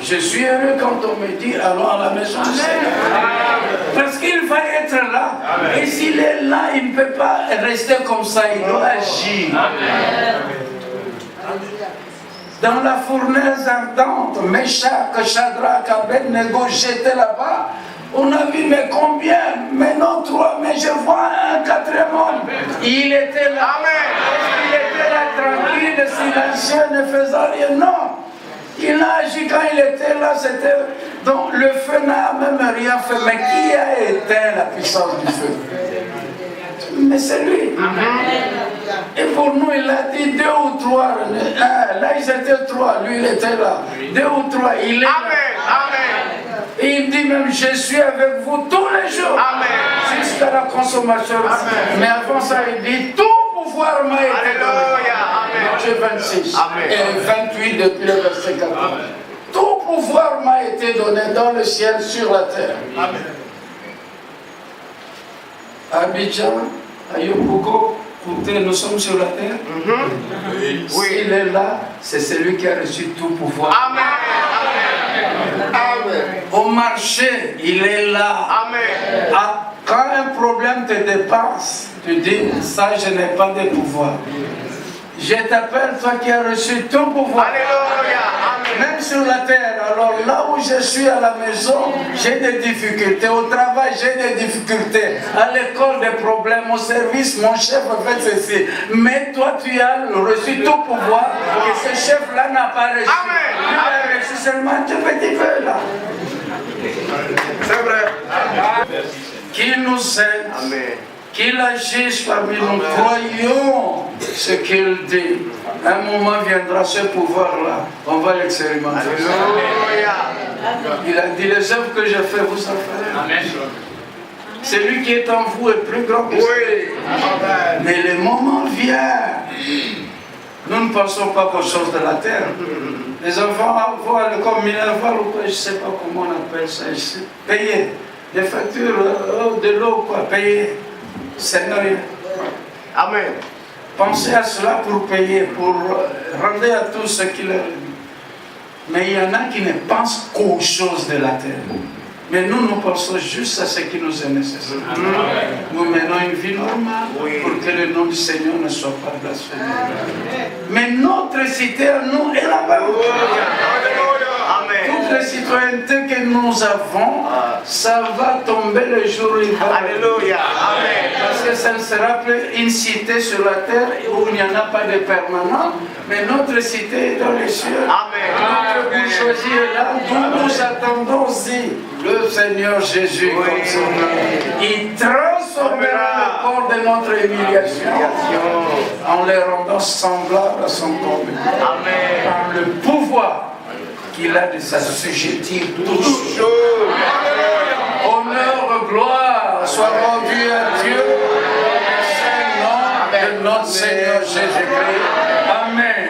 Je suis heureux quand on me dit, allons à la maison du Seigneur. Parce qu'il va être là. Et s'il est là, il ne peut pas rester comme ça, il doit agir. Dans la fournaise ardente, Meshach, Shadrach, Abednego jetés là-bas, on a vu, mais combien? Mais non, 3, mais je vois un 4e homme. Il était là. Il était là tranquille, silencieux, ne faisant rien. Non. Il a agi quand il était là, c'était... Donc le feu n'a même rien fait. Mais qui a éteint la puissance du feu? Mais c'est lui. Et pour nous, il a dit 2 ou 3. Là, ils étaient 3. Lui, il était là. 2 ou 3. Il est là. Amen. Et il dit même, je suis avec vous tous les jours. Amen. Jusqu'à la consommation. Mais avant ça, il dit, tout pouvoir m'a été donné. Matthieu 26 et 28 depuis le verset 14. Tout pouvoir m'a été donné dans le ciel, sur la terre. Amen. Abidjan, à Yopougo, écoutez, nous sommes sur la terre. Oui. S'il est là, c'est celui qui a reçu tout pouvoir. Amen. Amen. Au marché, il est là. Amen. Quand un problème te dépasse, tu dis, ça, je n'ai pas de pouvoir. Je t'appelle, toi qui as reçu ton pouvoir. Alléluia. Amen. Même sur la terre. Alors là où je suis à la maison, j'ai des difficultés. Au travail, j'ai des difficultés. À l'école, des problèmes. Au service, mon chef fait ceci. Mais toi, tu as reçu ton pouvoir que ce chef-là n'a pas reçu. Amen. Tu as reçu seulement un petit peu là. C'est vrai. Qu'il nous aide. Amen. Qu'il agisse parmi nous, croyons ce qu'il dit. Un moment viendra, ce pouvoir-là, on va l'expérimenter. Alléluia. Il a dit, les œuvres que je fais, vous en ferez. Amen. Celui qui est en vous est plus grand que celui. Mais le moment vient. Nous ne pensons pas aux choses de la terre. Les enfants voient comme Minerval ou quoi, je ne sais pas comment on appelle ça ici. Payer. Des factures de l'eau, quoi, payer. C'est rien. Amen. Pensez à cela pour payer, pour rendre à tous ce qu'il leur dit. Mais il y en a qui ne pensent qu'aux choses de la terre. Mais nous pensons juste à ce qui nous est nécessaire. Nous menons une vie normale pour que le nom du Seigneur ne soit pas blasphémé. Mais notre cité à nous est là-bas. Toute la citoyenneté que nous avons, ça va tomber le jour où il va. Alléluia. Amen. Parce que ça ne sera plus une cité sur la terre où il n'y en a pas de permanent, mais notre cité est dans les cieux. Amen. Notre bourgeoisie est là, d'où nous attendons aussi le Seigneur Jésus. Comme ça. Il transformera le corps de notre humiliation en les rendant semblables à son corps. Amen. Par le pouvoir qu'il a de s'assujettir toutes choses. Honneur, gloire soit rendu à Dieu dans le Saint-Nom de notre Seigneur Jésus-Christ. Amen.